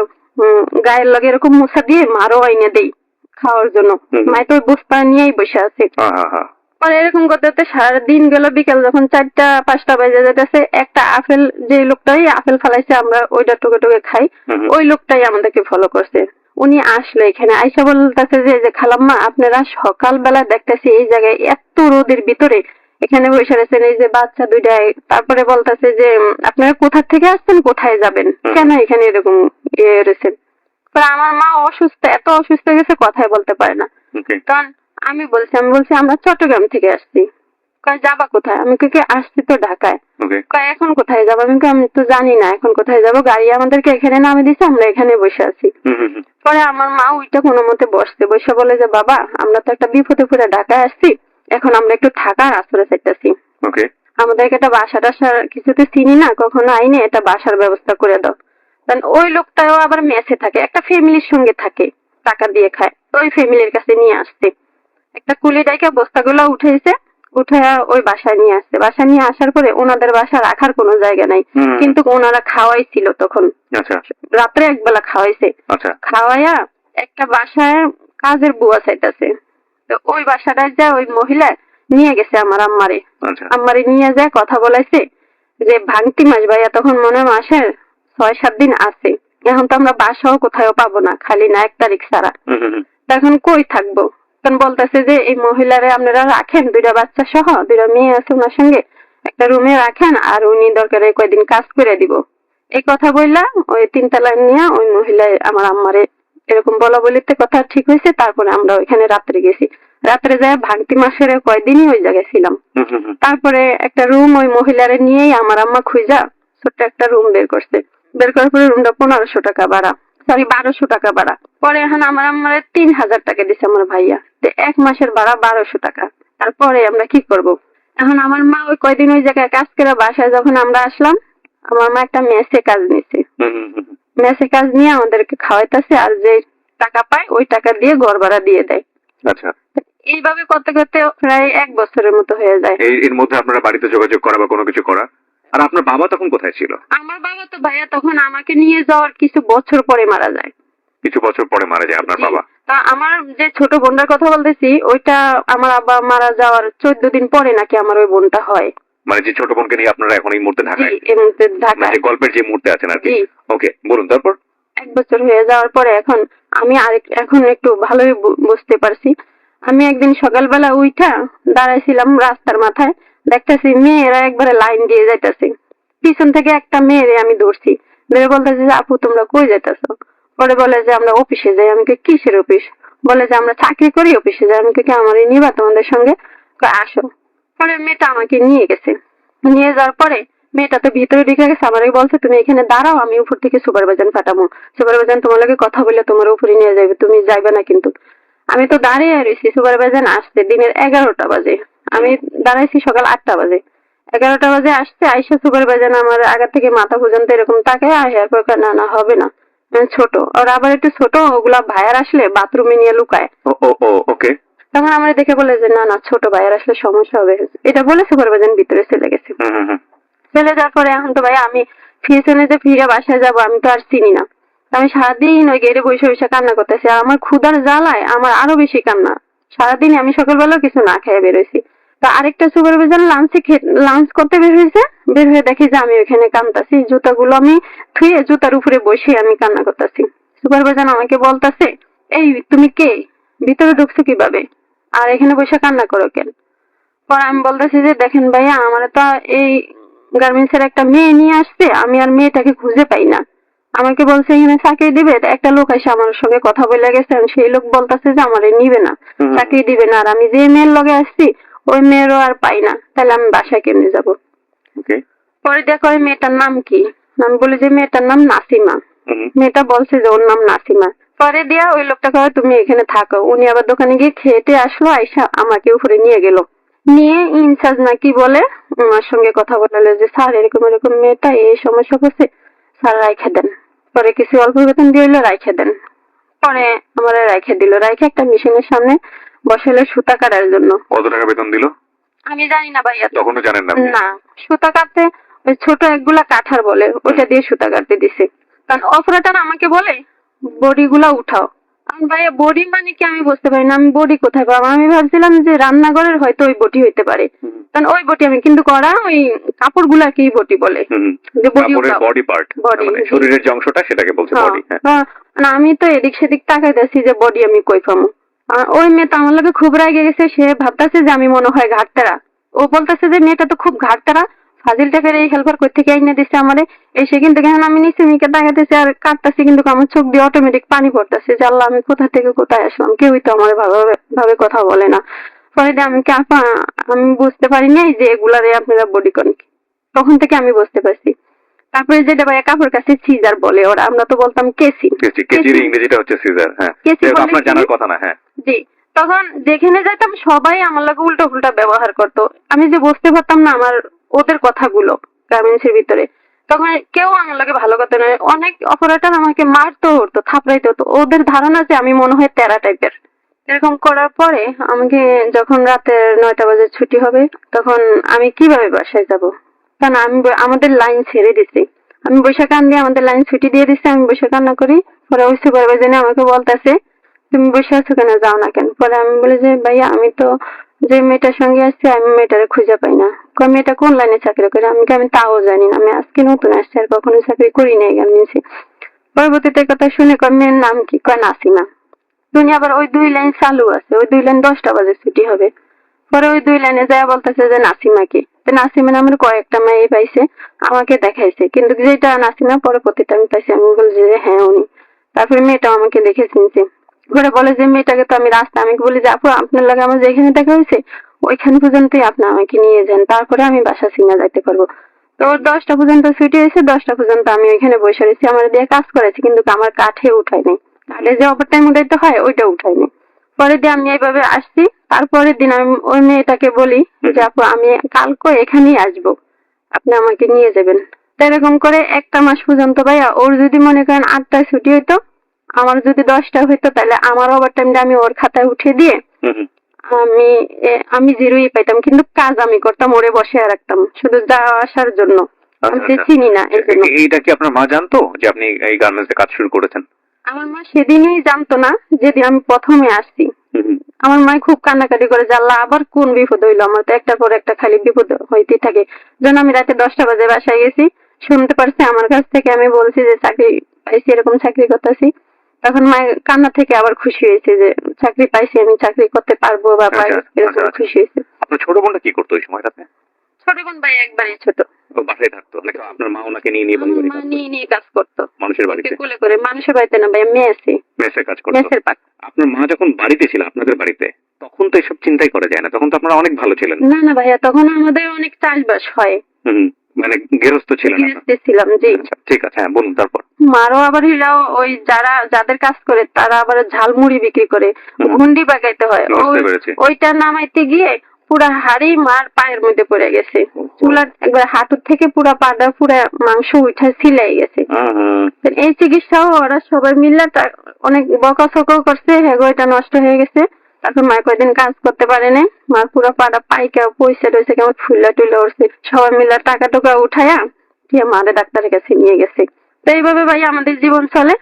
গায়ের লগে এরকম মুছা দিয়ে মারও আইনে দেই খাওয়ার জন্য। মাই তো বস্তা নিয়েই বসে আছে। পরে এরকম করতে করতে সারাদিন গেল। বিকেল যখন 4টা-5টা বাজে যেতেছে, একটা আপেল, যে লোকটাই আপেল ফালাইছে আমরা ওইটা টুকে টুকে খাই, ওই লোকটাই আমাদেরকে ফলো করছে। উনি আসলে এখানে আইসা বলতেছে যে খালাম্মা আপনারা সকালবেলা দেখতেছি এই জায়গায় এত রোদের ভিতরে এখানে বসে রয়েছেন, এই যে বাচ্চা দুইটাই। তারপরে বলতেছে যে আপনারা কোথা থেকে আসছেন, কোথায় যাবেন, কেন এখানে এরকম রয়েছেন। আমার মা অসুস্থ, এত অসুস্থ গেছে কথাই বলতে পারে না। কারণ আমি বলছি আমরা চট্টগ্রাম থেকে আসছি। যাবা কোথায়? আমি কি আসছি তো ঢাকায়। এখন কোথায় যাবো? আমি তো জানি না এখন কোথায় যাবো, গাড়ি আমাদেরকে এখানে নামিয়ে দিচ্ছে, আমরা এখানে বসে আছি। পরে আমার মা ওইটা কোনো মতে বসে বলে যে বাবা আমরা তো একটা বিপদে পড়ে ঢাকায় আসছি, এখন আমরা একটু থাকার আশ্রয় চাইতেছি, আমাদেরকে একটা বাসা টাসার কিছুতে চিনি না, কখনো আইনে একটা বাসার ব্যবস্থা করে দাও। কারণ ওই লোকটাও আবার মেসে থাকে, একটা ফ্যামিলির সঙ্গে থাকে, টাকা দিয়ে খায়, ওই ফ্যামিলির কাছে নিয়ে আসছে। একটা কুলি ডাইকে বস্তাগুলো উঠেছে, উঠে ওই বাসায় নিয়ে আসছে। বাসায় নিয়ে আসার পরে ওনাদের বাসা রাখার কোনো জায়গা নাই, কিন্তু ওনারা খাওয়াইছিল তখন। রাত্রে একবেলা খাওয়াইছে, খাওয়াইয়া একটা বাসায় কাজের বুয়া চাইতেছে। তো ওই বাসাটায় যা ওই মহিলা নিয়ে গেছে আমার আম্মারে নিয়ে যায় কথা বলাইছে যে ভাঙতি মাস ভাইয়া তখন মনে মাসের 6-7 দিন আছে, এখন তো আমরা বাসাও কোথাও পাবো না, খালি না 1 তারিখ ছাড়া, তখন কই থাকবো। তখন বলতেছে যে এই মহিলারে আপনারা রাখেন, 2টা বাচ্চা সহ 2টা মেয়ে আছে ওনার সঙ্গে, একটা রুমে রাখেন, আর উনি দরকারে কয়দিন কাজ করে দিব। এই কথা বললা ওই 3 তালা নিয়ে ওই মহিলা আমার আম্মারে এরকম বলা বলিতে কথা ঠিক হয়েছে। তারপরে আমরা ওইখানে রাত্রে গেছি, রাত্রে যায় ভাঙতি মাসের কয়দিনই ওই জায়গায় ছিলাম। তারপরে একটা রুম ওই মহিলারে নিয়েই আমার আম্মা খুঁজা ছোট্ট একটা রুম বের করছে। বের করার পরে রুমটা 1500 টাকা ভাড়া, 1200 টাকা ভাড়া। পরে এখন আমার আম্মারে 3000 টাকা দিছে আমার ভাইয়া, 1 মাসের ভাড়া 1200 টাকা। তারপরে আমরা কি করব? এখন আমার মা ওই কয়দিন ওই জায়গায় কাজ করে বাসায় যখন আমরা আসলাম, আমার মা একটা মেসে কাজ নিছে, মেসে কাজ নিয়ে আমাদেরকে খাওয়াইতেছে, আর যে টাকা পায় ওই টাকা দিয়ে ঘর ভাড়া দিয়ে দেয়। এইভাবে করতে করতে প্রায় 1 বছরের মতো হয়ে যায়। এর মধ্যে আপনারা বাড়িতে যোগাযোগ করা বা কোনো কিছু করা? আর আপনার বাবা তখন কোথায় ছিল? আমার বাবা তো ভাইয়া তখন আমাকে নিয়ে যাওয়ার কিছু বছর পরে মারা যায়। কিছু বছর পরে মারা যায় আপনার বাবা? তা আমার যে ছোট বোনটার কথা বলতেছি, ওইটা আমার আব্বা মারা যাওয়ার 14 দিন পরে নাকি আমার ওই বোনটা হয়। মানে যে ছোট বোনকে নিয়ে আপনারা এখন এই মুহূর্তে ঢাকায়? এই মুহূর্তে ঢাকায়, যে গল্পের যে মুহূর্তে আছেন আর কি। ওকে, বলুন তারপর। 1 বছর হয়ে যাওয়ার পরে এখন আমি এখন একটু ভালোই বুঝতে পারছি। আমি একদিন সকালবেলা উঠা দাঁড়াইছিলাম রাস্তার মাথায়, দেখতেছি মেয়েরা একবারে লাইন দিয়ে যাইতেছে। পিছন থেকে একটা মেয়েরে আমি ধরছি, ধরে বলতেছে যে আপু তোমরা কই যাইতেছো? পরে বলে যে আমরা অফিসে যাই। আমি কিসের অফিস? বলে যে আমরা চাকরি করি, অফিসে যাই। আমি কি আমারই নিবা তোমাদের সঙ্গে? আসো। পরে মেয়েটা আমাকে নিয়ে গেছে, নিয়ে যাওয়ার পরে মেয়েটা তো ভিতরে ঢুকে গেছে, আমাকে বলছে তুমি এখানে দাঁড়াও, আমি উপর থেকে সুপারভাইজার পাঠাবো, সুপারভাইজার তোমার লগে কথা বলে তোমার উপরে নিয়ে যাবে, তুমি যাইবে না কিন্তু। আমি তো দাঁড়িয়ে রয়েছি, সুপারভাইজার আসছে দিনের 11টা বাজে, আমি দাঁড়াইছি সকাল 8টা বাজে। 11টা বাজে আসছে, আইসা সুপারভাইজার আমার আগা থেকে মাথা পর্যন্ত এরকম তাকায় আর পর না হবে না, ছোট, আর আবার একটু ছোট, ওগুলা ভাইয়ার আসলে বাথরুমে নিয়ে লুকায়। ওকে। তখন আমার দেখে বলে যে না ছোট ভাইয়ার আসলে সমস্যা হবে, এটা বলে সুপারভাইজার ভিতরে চলে গেছে। চলে যাওয়ার পরে এখন তো ভাই আমি পিছনে যে ফিরে বাসায় যাবো, আমি তো আর চিনি না। আমি সারাদিন ওই গেটে বসে বসে কান্না করতেছি, আর আমার ক্ষুধার জ্বালায় আমার আরো বেশি কান্না। সারাদিন আমি সকালবেলা কিছু না খেয়ে বেরোইছি। তো আরেকটা সুপারভাইজার লাঞ্চ করতে বের হয়েছে, বের হয়ে দেখি যে আমি ওইখানে কান্দাছি, জুতাগুলো আমি ধুয়ে জুতার উপরে বসে আমি কান্না করতেছি। সুপারভাইজার আমাকে বলতেছে এই তুমি কে, ভিতরে ঢুকছো কিভাবে, আর এখানে বসে কান্না করো কেন? পর আমি বলতেছি যে দেখেন ভাইয়া আমার তো এই গার্মেন্টসের একটা মেয়ে নিয়ে আসছে, আমি আর মেয়েটাকে খুঁজে পাই না। আমাকে বলছে এখানে চাকরি দিবে, একটা লোক এসে আমার সঙ্গে কথা বলে গেছে, সেই লোক বলতেছে যে আমারে নিবে না, চাকরি দিবে না। আর আমি যে মেয়ের লগে আসছি ওই মেয়েরও আর পাই না, তাহলে আমি বাসায় কেমনে যাবো? পরে দেখো ওই মেয়েটার নাম কি, আমি বলি যে মেয়েটার নাম নাসিমা। মেয়েটা বলছে যে ওর নাম নাসিমা। পরে দিয়া ওই লোকটা কয় তুমি এখানে থাকো। উনি আবার দোকানে গিয়ে খেতে আসলো, আইসা আমাকে উপরে নিয়ে গেল। নিয়ে ইনচার্জ নাকি বলে আমার সঙ্গে কথা বলালো যে স্যার এরকম এরকম মেয়েটা এই সমস্যা করছে, স্যার রাইখে দেন। পরে কিছু অল্প বেতন দিয়ে হইলো রাইখে দেন। পরে আমার রাইখে দিল, রাইখে একটা মেশিনের সামনে বসাইলো সুতা কাটার জন্য। কত টাকা বেতন দিল? আমি জানি না ভাইয়া। তখনও জানেন না? না, সুতা কাটতে ওই ছোট একগুলা কাঠার বলে ওটা দিয়ে সুতা কাটতে দিছে। কারণ অপারেটর আমাকে বলে বডি গুলা উঠাও। আমি ভাইয়া বডি মানে কি আমি বুঝতে পারি না, আমি বডি কোথায় পাবো? আমি ভাবছিলাম যে রান্নাঘরের হয়তো ওই বডি হইতে পারে, কারণ ওই বডি আমি কিন্তু করা ওই কাপড় গুলা কি বডি বলে, যে বডি পার্ট, মানে শরীরের যে অংশটা সেটাকে বলছে বডি। না আমি তো এদিক সেদিক তাকাইতেছি যে বডি আমি কই পাবো। ওই মেয়ে তো আমার লগে খুব রাগে গেছে, সে ভাবতেছে যে আমি মনে হয় ঘাটতারা। ও বলতেছে যে মেয়েটা তো খুব ঘাটতারা, ফাজিল টাকার এই হেল্পার কই থেকে এনে দিচ্ছে আমারে। এসে কিন্তু এখন আমি নিচে নিচে তাকাইতেছি আর কাটতেছি, কিন্তু আমার চোখ দিয়ে অটোমেটিক পানি পড়তেছে যে আল্লাহ আমি কোথা থেকে কোথায় আসলাম, কেউই তো আমার ভাবে কথা বলে না। পরে আমি আমি বুঝতে পারি নাই যে এগুলারে আপনারা বডি করেন, তখন থেকে আমি বুঝতে পারছি। তারপরে যেটা ভাইয়া কাপড় কাছে সিজার বলে ওরা, আমরা তো বলতাম কেসি। কেসির ইংরেজিটা হচ্ছে সিজার। হ্যাঁ, আপনার জানার কথা না? হ্যাঁ জি। তখন যেখানে যাইতাম সবাই আমার লাগে উল্টো পুল্টা ব্যবহার করতো, আমি যে বুঝতে পারতাম না আমার ওদের কথাগুলো গার্মেন্টসের ভিতরে। তখন কেউ আমার লাগে ভালো কথা নয়, অনেক অপারেটর আমাকে মারতো হতো, থাপড়াইতে হতো। ওদের ধারণা যে আমি মনে হয় তেরা টাইপের। এরকম করার পরে আমাকে যখন রাতে 9টা বাজে ছুটি হবে, তখন আমি কিভাবে বাসায় যাব? কারণ আমি আমাদের লাইন ছেড়ে দিছি, আমি বৈশাখ কান্দি, আমাদের লাইন ছুটি দিয়ে দিচ্ছে, আমি বৈশাখ কান্না করি। পরে ওই সুপারভাইজার আমাকে বলতেছে তুমি বসে আছো কেন, যাও না কেন? পরে আমি বলি যে ভাইয়া আমি তো যে মেয়েটার সঙ্গে আসছি আমি মেয়েটারে খুঁজে পাই না। মেয়েটা কোন লাইনে চাকরি করে? আমি তাও জানি না, আমি আজকে নতুন আসছি, আর কখনো চাকরি করি নাই গার্মেন্টসে। পরবর্তীতে কথা শুনে মেয়ের নাম কি? কয় নাসিমা। তুমি আবার ওই 2 লাইন চালু আছে, ওই 2 লাইন 10টা বাজে ছুটি হবে। পরে ওই 2 লাইনে যায় বলতেছে যে নাসিমাকে। নাসিমা নামের কয়েকটা মেয়ে পাইছে, আমাকে দেখাইছে, কিন্তু যেটা নাসিমা পরবর্তীতে আমি পাইছি। আমি বলছি যে হ্যাঁ উনি। তারপরে মেয়েটাও আমাকে দেখে চিনছে। ঘরে বলে যে মেয়েটাকে তো আমি রাস্তা, আমি বলি যে আপু আপনার লাগে আমার যেখানে দেখা হয়েছে ওইখানে পর্যন্তই আপনি আমাকে নিয়ে যান, তারপরে আমি বাসা চিনা যাইতে পারবো। তো 10টা পর্যন্ত ছুটি হয়েছে, 10টা পর্যন্ত আমি ওইখানে বসে রয়েছি, আমার দিয়ে কাজ করেছি, কিন্তু আমার কাঠে উঠাই নাই। কাঠে যে ওভার টাইম উঠাইতে হয় ওইটা উঠাই নাই। পরের দিন আমি এইভাবে আসছি, তারপরের দিন আমি ওই মেয়েটাকে বলি যে আপু আমি কালকে এখানেই আসবো, আপনি আমাকে নিয়ে যাবেন। তো এরকম করে 1টা মাস পর্যন্ত ভাইয়া ওর যদি মনে করেন 8টায় ছুটি হইতো, আমার যদি 10টা হইতো, তাহলে আমার ওভার টাইমটা আমি ওর খাতায় উঠে দিয়ে আমি জিরোই পাইতাম, কিন্তু কাজ আমি করতাম, ওরে বসে রাখতাম শুধু যাওয়া আসার জন্য। আমি চিনি না এই জন্য। এইটা কি আপনার মা জানতো যে আপনি এই গার্মেন্টসে কাজ শুরু করেছেন? আমার মা সেদিনই জানতো না, যেদিন আমি প্রথমে আসছি। আমার মা খুব কান্নাকাটি করে যে আল্লাহ আবার কোন বিপদ হইলো, আমার তো একটার পর একটা খালি বিপদ হইতেই থাকে। যখন আমি রাতে 10টা বাজে বাসায় গেছি, শুনতে পারছি আমার কাছ থেকে, আমি বলছি যে চাকরি পাইছি, এরকম চাকরি করতেছি, তখন মায়ের কান্না থেকে আবার খুশি হয়েছে যে চাকরি পাইছি, আমি চাকরি করতে পারবো বা এরকম খুশি হয়েছে। আপনার ছোট বোনটা কি করতো ওই সময়টাতে? ছোট বোন ভাই একবারই ছোট, বাসায় থাকতো। আপনার মা ওনাকে নিয়ে নিয়ে কাজ করতো মানুষের বাড়িতে? কোলে করে। মানুষের বাড়িতে না ভাই, মেসে কাজ করতো। মেসের পাক। আপনার মা যখন বাড়িতে ছিল, আপনাদের বাড়িতে, তখন তো এসব চিন্তাই করা যায় না, তখন তো আপনারা অনেক ভালো ছিলেন। না না ভাইয়া, তখন আমাদের অনেক চাষবাস হয়। মানে গৃহস্থ ছিলেন? ছিলাম জি। ঠিক আছে, হ্যাঁ বলুন। তারপর মারও আবার হইলো ওই যাদের কাজ করে তারা আবার ঝালমুড়ি বিক্রি করে, ঘুন্ডি পাকাইতে হয়, ওইটা নামাইতে গিয়ে পুরা হাড়ি মার পায়ের মধ্যে পড়ে গেছে। চুলার একবার হাঁটুর থেকে পুরা পাটা পুরা মাংস উঠে ছিলাই গেছে। এই চিকিৎসাও ওরা সবাই মিলে অনেক বকাঝকা করছে, হ্যাঁ এটা নষ্ট হয়ে গেছে। তারপর মা কয়েকদিন কাজ করতে পারে না, মার পুরা পাটা পাইকা পয়সা টয়সা কেমন ফুল্লা টুল্লা উঠছে। সবাই মিলে টাকা টোকা উঠায়া দিয়ে মারে ডাক্তারের কাছে নিয়ে গেছে। তো এইভাবে ভাই আমাদের জীবন চলে।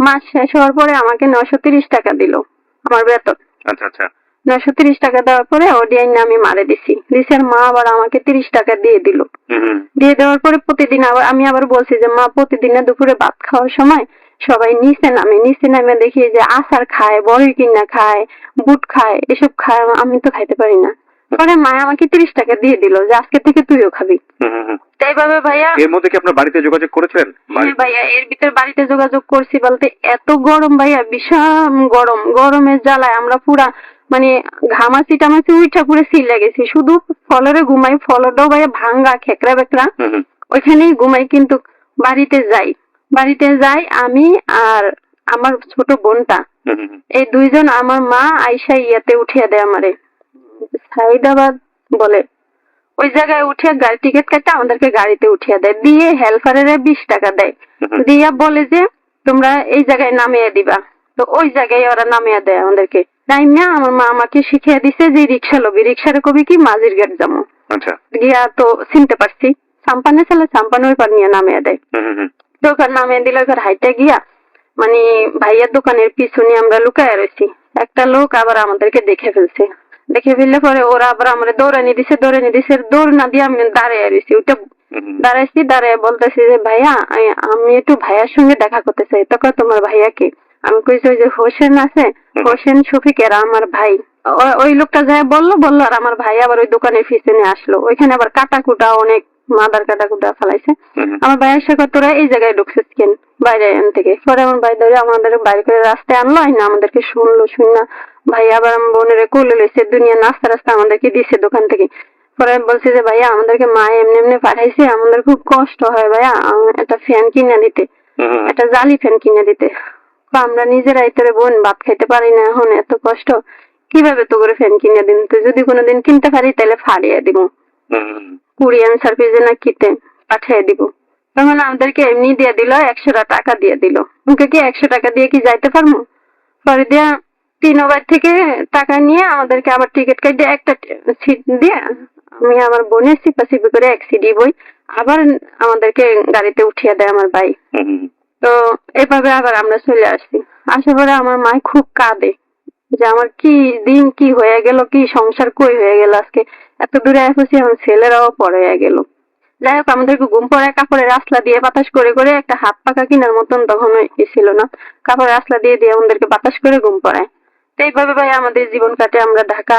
মাস শেষ হওয়ার পরে আমাকে 930 টাকা দিল আমার বেতন। আচ্ছা আচ্ছা। 930 টাকা দেওয়ার পরে ওডিআই আমি মারে দিছি। আর মা আবার আমাকে 30 টাকা দিয়ে দিল। দিয়ে দেওয়ার পরে প্রতিদিন আমি আবার বলছি যে মা প্রতিদিনে দুপুরে ভাত খাওয়ার সময় সবাই নিচে নামে দেখি যে আচার খায়, বড়ি কিনা খায়, বুট খায়, এসব খায়, আমি তো খাইতে পারি না। পরে মা আমাকে 30 টাকা দিয়ে দিল যে আজকে থেকে তুইও খাবি। তো এইভাবে ভাইয়া এর মধ্যে কি আপনার বাড়িতে যোগাযোগ করেছেন? হ্যাঁ ভাইয়া, এর ভিতরে বাড়িতে যোগাযোগ করছি বলতে এত গরম ভাইয়া, ভীষণ গরম, গরমের জ্বালায় আমরা পুরা মানে ঘামাচি টামাচি উঠা পুরো সিলে গেছি। শুধু ফলরে ঘুমাই, ফলরটাও ভাইয়া ভাঙ্গা খেকরা বেকরা, ওইখানেই ঘুমাই। কিন্তু বাড়িতে যাই আমি আর আমার ছোট বোনটা, এই দুইজন আমার মা আইসা ইয়াতে উঠিয়ে দেয় আমারে, সাইদাবাদ বলে ওই জায়গায় উঠে গাড়ি টিকিট কাটে আমাদেরকে গাড়িতে উঠিয়ে দেয়, দিয়ে হেল্পারের 20 টাকা দেয়, দিয়া বলে যে তোমরা এই জায়গায় নামিয়ে দিবা। তো ওই জায়গায় ওরা নামিয়ে দেয় আমাদেরকে। তাই না আমার মা আমাকে শিখিয়ে দিছে যে রিক্সা লবি, রিক্সার কবি কি মাঝির গেট যাবো। আচ্ছা, গিয়া তো চিনতে পারছি সাম্পানে ছেলে, সাম্পানে ওই পার নিয়ে নামিয়ে দেয়। তো ওখানে নামিয়ে দিলে ওখানে হাইটে গিয়া মানে ভাইয়ার দোকানের পিছনে আমরা লুকায় রয়েছি। একটা লোক আবার আমাদেরকে দেখে ফেলছে, দেখে ফেললে পরে ওরা আবার আমরা দৌড়ানি দিছে, দৌড় না দিয়ে আমি দাঁড়িয়ে রয়েছি। ওইটা দাঁড়ায় বলতেছি যে ভাইয়া আমি একটু ভাইয়ার সঙ্গে দেখা করতে চাই। তখন তোমার ভাইয়াকে আমি কইছি ওই যে হোসেন আছে, হোসেন শফিক এরা আমার ভাই। ওই লোকটা যাই বললো আর আমার ভাই আবার ওই দোকানের পিছনে আসলো। ওইখানে আবার কাটাকুটা অনেক মাদার কাটাকুটা ফেলাইছে। আমার ভাইয়ের সাথে তোরা এই জায়গায় ঢুকছিস কেন বাইরে থেকে। পরে আমার ভাই ধরে আমাদের বাইরে করে রাস্তায় আনলো, আইনা আমাদেরকে শুনলো, শুননা ভাই আবার আমার বোনের কোলে লইছে, দুনিয়া নাস্তা আমাদেরকে দিছে দোকান থেকে। পরে বলছে যে ভাইয়া আমাদেরকে মা এমনি পাঠাইছে, আমাদের খুব কষ্ট হয় ভাইয়া, একটা ফ্যান কিনে দিতে, একটা জালি ফ্যান কিনে দিতে। আমরা নিজেরাই তোরে বোন ভাত খাইতে পারি না, এখন এত কষ্ট, কিভাবে তো করে ফ্যান কিনে দিন, তো যদি কোনোদিন কিনতে পারি তাহলে ফাড়িয়ে দিব, কুরিয়ান সার্ভিসে না কিতে পাঠিয়ে দিব। তখন আমাদেরকে এমনি দিয়ে দিল, 100 টাকা দিয়ে দিল। ওকে কি 100 টাকা দিয়ে কি যাইতে পারবো? পরে দিয়া 3 ওভার থেকে টাকা নিয়ে আমাদেরকে আবার টিকিট কেটে একটা সিট দিয়ে আমি আমার বোনের সিপাসিপি করে এক সিডি বই আবার আমাদেরকে গাড়িতে উঠিয়ে দেয় আমার ভাই। তো এভাবে আবার আমরা চলে আসছি। আসার পরে আমার মা খুব কাঁদে যে আমার কি দিন কি হয়ে গেল, কি সংসার কই হয়ে গেল, আজকে এত দূরে আসছি, আমার ছেলেরাও পড়ে গেল। যাই হোক আমাদেরকে ঘুম পড়ায় কাপড়ের আসলা দিয়ে বাতাস করে করে, একটা হাত পাকা কিনার মতন তখন ছিল না, কাপড়ের আসলা দিয়ে দিয়ে আমাদেরকে বাতাস করে ঘুম পড়ায়। তো এইভাবে ভাই আমাদের জীবন কাটে। আমরা ঢাকা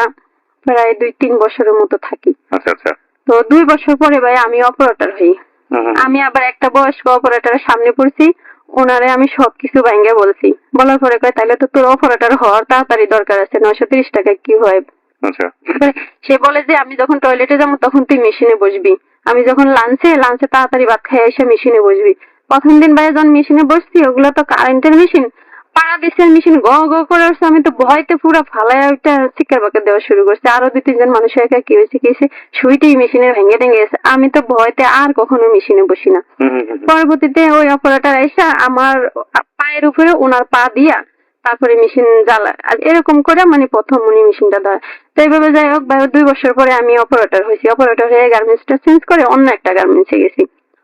প্রায় 2-3 বছরের মতো থাকি। তো 2 বছর পরে ভাই আমি অপারেটর হই। আমি আবার একটা বয়স্ক অপারেটরের সামনে পড়ছি, ওনারে আমি সবকিছু ভাঙ্গে বলছি। বলার পরে কয় তাহলে তো তোর অপারেটর হওয়ার তাড়াতাড়ি দরকার আছে, 930 টাকায় কি হয়। সে বলে যে আমি যখন টয়লেটে যাবো তখন তুই মেশিনে বসবি, আমি যখন লাঞ্চে তাড়াতাড়ি ভাত খেয়ে এসে মেশিনে বসবি। প্রথম দিন ভাই যখন মেশিনে বসছি, ওগুলো তো কারেন্টের মেশিন, পাড়া দেশের মেশিন, গ গ করে আসছে। আমি তো ভয়তে পুরো ফালায় ওইটা চিকার বাকে দেওয়া শুরু করছে। আরো 2-3 জন মানুষের কি হয়েছে সুইটাই মেশিনে ভেঙে গেছে। আমি তো ভয়তে আর কখনো মেশিনে বসি না। পরবর্তীতে ওই অপারেটর এসে আমার পায়ের উপরে ওনার পা দিয়া তারপরে মেশিন জ্বালা, আর এরকম করে মানে প্রথম উনি মেশিনটা দেয়। তো এইভাবে যাই হোক 2 বছর পরে আমি অপারেটর হয়েছি। অপারেটর হয়ে গার্মেন্টসটা চেঞ্জ করে অন্য একটা গার্মেন্টসে গেছি।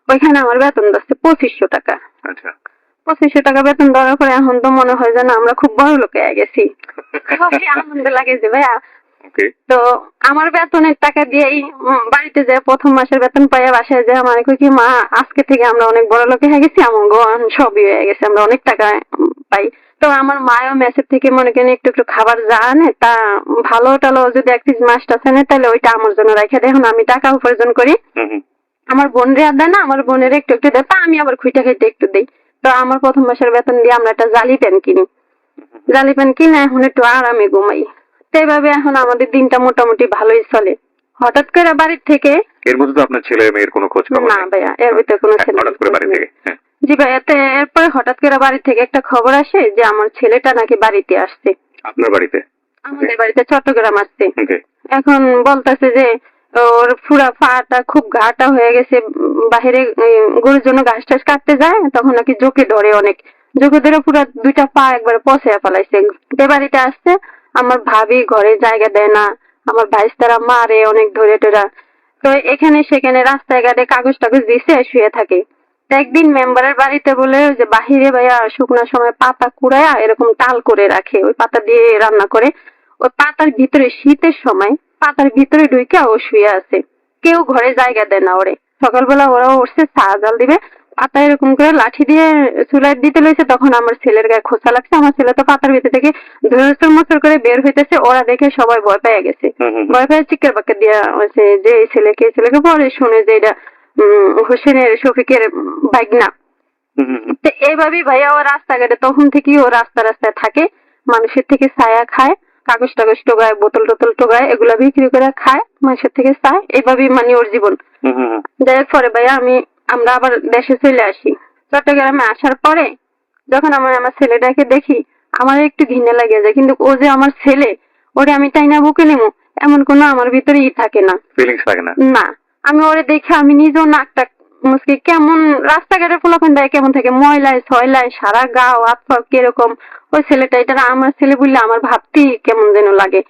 ওইখানে আমার বেতন দিচ্ছে 2500 টাকা। 2500 টাকা বেতন দেওয়ার পরে এখন তো মনে হয় যেন আমরা খুব বড় লোক হয়ে গেছি। আনন্দ লাগে যে ভাইয়া। তো আমার বেতনের টাকা দিয়েই বাড়িতে যে প্রথম মাসের বেতন পাইয়া বাসায় যে আমার কি মা আজকে থেকে আমরা অনেক বড় লোক হয়ে গেছি, আমার সবই হয়ে গেছে, আমরা অনেক টাকা পাই। তো আমার মাও মেসের থেকে মনে করেন একটু একটু খাবার যা আনে তা ভালো টালো যদি 1 পিস মাছটা আনে তাহলে ওইটা আমার জন্য রেখে দেয়। এখন আমি টাকা উপার্জন করি, আমার বোনরে আর দেয় না, আমার বোনের একটু একটু দেয়, তা আমি আবার খুঁইটা খাইতে একটু দিই। তো আমার প্রথম মাসের বেতন দিয়ে আমরা একটা জালি প্যান কিনি, এখন একটু আরামে ঘুমাই। তো এইভাবে এখন আমাদের দিনটা মোটামুটি ভালোই চলে। হঠাৎ করে বাড়ির থেকে, এর মধ্যে তো আপনার ছেলে মেয়ের কোনো খোঁজ খবর না ভাইয়া, এর ভিতরে কোনো ছেলে হঠাৎ করে বাড়ি থেকে? জি ভাইয়া, এরপরে হঠাৎ করে বাড়ি থেকে একটা খবর আসে যে আমার ছেলেটা নাকি বাড়িতে আসছে। আপনার বাড়িতে? আমাদের বাড়িতে চট্টগ্রাম আসছে। এখন বলতেছে যে ওর পুরা পাটা খুব ঘাটা হয়ে গেছে, বাহিরে গরুর জন্য ঘাস টাস কাটতে যায়, তখন নাকি জোকে ধরে, অনেক জোকে ধরে পুরা 2টা পা একবার পচে ফেলাইছে। বাড়িতে আসছে, আমার ভাবি ঘরে জায়গা দেয় না, আমার ভাইস্তারা মারে অনেক ধরে টোরা। তো এখানে সেখানে রাস্তায় ঘাটে কাগজ টাগজ দিছে, শুয়ে থাকে। একদিন মেম্বারের বাড়িতে বলে যে বাহিরে ভাইয়া শুকনার সময় পাতা কুড়ায়া এরকম টাল করে রাখে, ওই পাতা দিয়ে রান্না করে, ওই পাতার ভিতরে শীতের সময় পাতার ভিতরে ঢুকে ও শুয়ে আছে, কেউ ঘরে জায়গা দেয় না ওরে। সকালবেলা ওরা উঠছে, চা জল দিবে, পাতা এরকম করে লাঠি দিয়ে চুলাই দিতে লইছে, তখন আমার ছেলের গায়ে খোঁচা লাগছে। আমার ছেলে তো পাতার ভিতর থেকে ধরস্তর মস্তর করে বের হইতেছে, ওরা দেখে সবাই ভয় পেয়ে গেছে। ভয় পেয়ে চিৎকার বাক্কার দিয়া হচ্ছে যে এই ছেলেকে পরে শুনে যে এটা হোসেনের শফিকের বাইগনা। তো এইভাবেই ভাইয়া ও রাস্তাঘাটে তখন থেকেই ও রাস্তায় থাকে, মানুষের থেকে ছায়া খায়, কাগজ টাগজ টোগায়, বোতল টোতল টোগায়, এগুলা বিক্রি করে খায়, মানুষের থেকে চায়, এইভাবেই মানে ওর জীবন। যাই হোক, পরে ভাইয়া আমরা আবার দেশে চলে আসি। চট্টগ্রামে আসার পরে যখন আমার ছেলেটাকে দেখি, আমার একটু ঘৃণা লাগে যায়, কিন্তু ও যে আমার ছেলে, ওরে আমি টাইনা বুকে নেবো এমন কোনো আমার ভিতরে থাকে না, ফিলিংস থাকে না। না, আমি ওরে দেখে আমি নিজেও নাকটা মুসকি, কেমন রাস্তাঘাটে পোলাপান দেয় কেমন থাকে, ময়লায় ছয়লায় সারা গা হাত পা কিরকম। ওই ছেলেটা এটা আমার ছেলে বললে আমার ভাবতেই কেমন যেন লাগে।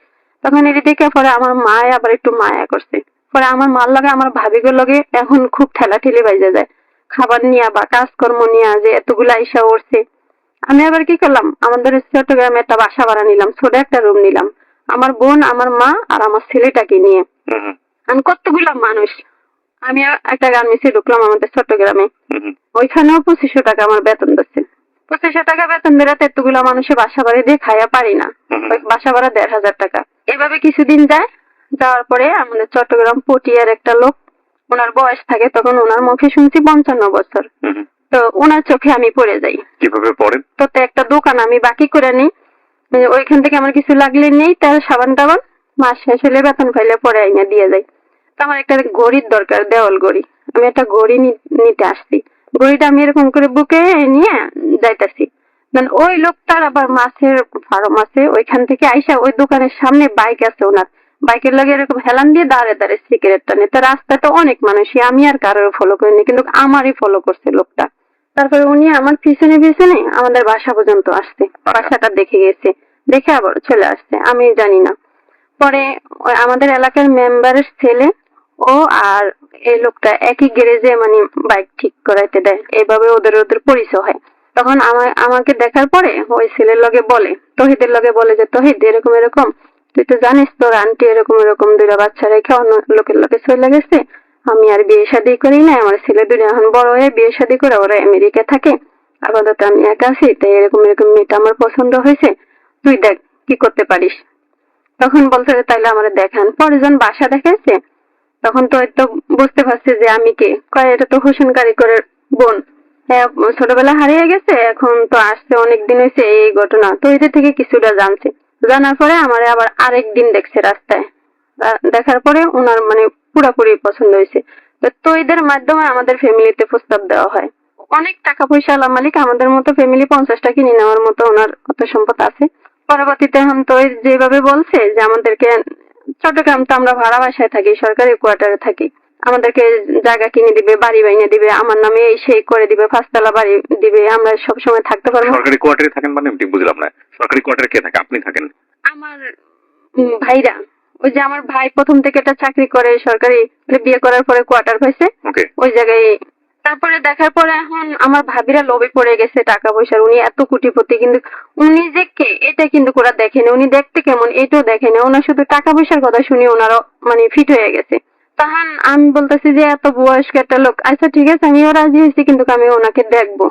তখন এটি দেখে পরে আমার মা আবার একটু মায়া করছে। পরে আমার মার লগে আমার ভাবিগুর লগে এখন খুব ঠেলাঠেলি বাজে যায়, খাবার নিয়ে বা কাজকর্ম নিয়ে, যে এতগুলা আইসা উঠছে। আমি আবার কি করলাম, আমাদের চট্টগ্রামে একটা বাসা ভাড়া নিলাম, ছোট একটা রুম নিলাম, আমার বোন, আমার মা আর আমার ছেলেটাকে নিয়ে। আমি কতগুলা মানুষ, আমি একটা গার্মেন্টসে ঢুকলাম আমাদের চট্টগ্রামে। ওইখানেও 2500 টাকা আমার বেতন দিচ্ছে। 2500 টাকা বেতন দিলে এতগুলা মানুষের বাসা বাড়ি দিয়ে খাইয়া পারি না, বাসা ভাড়া 1500 টাকা। এভাবে কিছুদিন যায়, যাওয়ার পরে আমাদের চট্টগ্রাম পটিয়ার একটা লোক, ওনার বয়স থাকে তখন, ওনার মুখে শুনছি 55 বছর। তো ওনার চোখে আমি পড়ে যাই। কিভাবে পড়েন? তো একটা দোকান আমি বাকি করে নিই, ওইখান থেকে আমার কিছু লাগলে নেই, তার সাবান টাবান মাস শেষ হলে বেতন পাইলে পরে আইনা দিয়ে যাই। তো আমার একটা ঘড়ির দরকার, দেওয়াল ঘড়ি, আমি একটা ঘড়ি নিতে আসছি। ঘড়িটা আমি এরকম করে বুকে নিয়ে যাইতাছি, মানে ওই লোকটার আবার মাছের ফার্ম আছে, ওইখান থেকে আইসা ওই দোকানের সামনে বাইক আছে ওনার, বাইকের লাগে এরকম হেলান দিয়ে দাঁড়ে সিগারেট টানে। তো রাস্তায় তো অনেক মানুষই, আমি আর কারোর ফলো করিনি, কিন্তু আমারই ফলো করছে লোকটা। তারপরে উনি আমার পিছনে আমাদের বাসা পর্যন্ত আসছে, বাসাটা দেখে গেছে, দেখে আবার চলে আসছে, আমি জানি না। পরে আমাদের এলাকার মেম্বারের ছেলে ও আর এই লোকটা একই গ্যারেজে মানে বাইক ঠিক করাইতে দেয়, এইভাবে ওদের পরিচয় হয়। তখন আমাকে দেখার পরে ওই ছেলের লগে বলে, তহিদের লগে বলে যে তহিদ এরকম এরকম, তুই তো জানিস তোর আন্টি এরকম দুইটা বাচ্চা রেখে অন্য লোকের লগে চলে গেছে, আমি আর বিয়ে শাদী করি না, আমার ছেলে দুটো এখন বড় হয়ে বিয়ে শাদী করে ওরা আমেরিকা থাকে, আপাতত আমি একা আছি, তাই এরকম মেয়েটা আমার পছন্দ হয়েছে, তুই দেখ কি করতে পারিস। তখন বলছে তাইলে আমার দেখান। পরে যখন বাসা দেখাইছে তখন তো হয়তো বুঝতে পারছে যে আমি কে, কয় এটা তো হোসেন কারিগরের বোন, হ্যাঁ ছোটবেলা হারিয়ে গেছে, এখন তো আসছে অনেকদিন হয়েছে, এই ঘটনা তো এদের থেকে কিছুটা জানছে। জানার পরে আমার আবার আরেকদিন দেখছে রাস্তায়, দেখার পরে ওনার মানে পুরোপুরি পছন্দ হয়েছে। তো এদের মাধ্যমে আমাদের ফ্যামিলিতে প্রস্তাব দেওয়া হয়। অনেক টাকা পয়সা আলা মালিক, আমাদের মতো ফ্যামিলি 50টা কিনে নেওয়ার মতো ওনার কত সম্পদ আছে। পরবর্তীতে এখন তো যেভাবে বলছে যে আমাদেরকে, চট্টগ্রাম তো আমরা ভাড়া বাসায় থাকি, সরকারি কোয়ার্টারে থাকি, আমাদেরকে জায়গা কিনে দিবে, বাড়ি বাইনে দিবে, আমার নামে এই সেই করে দিবে, 5 তলা বাড়ি দিবে, আমরা সব সময় থাকতে পারবো। সরকারি কোয়ার্টারে থাকেন মানে ঠিক বুঝলাম না, সরকারি কোয়ার্টারে কে থাকে? আপনি থাকেন? আমার ভাইরা, ওই যে আমার ভাই প্রথম থেকে একটা চাকরি করে সরকারি, বিয়ে করার পরে কোয়ার্টার পাইছে ওই জায়গায়। তারপরে দেখার পরে এখন আমার ভাবিরা লোভে পড়ে গেছে টাকা পয়সার, উনি এত কোটিপতি, কিন্তু উনি যে কে এটা কিন্তু ওরা দেখেনি, উনি দেখতে কেমন এটাও দেখেনি, ওনার শুধু টাকা পয়সার কথা শুনি ওনারও মানে ফিট হয়ে গেছে। তখন আমি বলতেছি যে এত বয়স্ক একটা লোক, আচ্ছা ঠিক আছে আমিও রাজি হয়েছি, কিন্তু আমি ওনাকে দেখবো।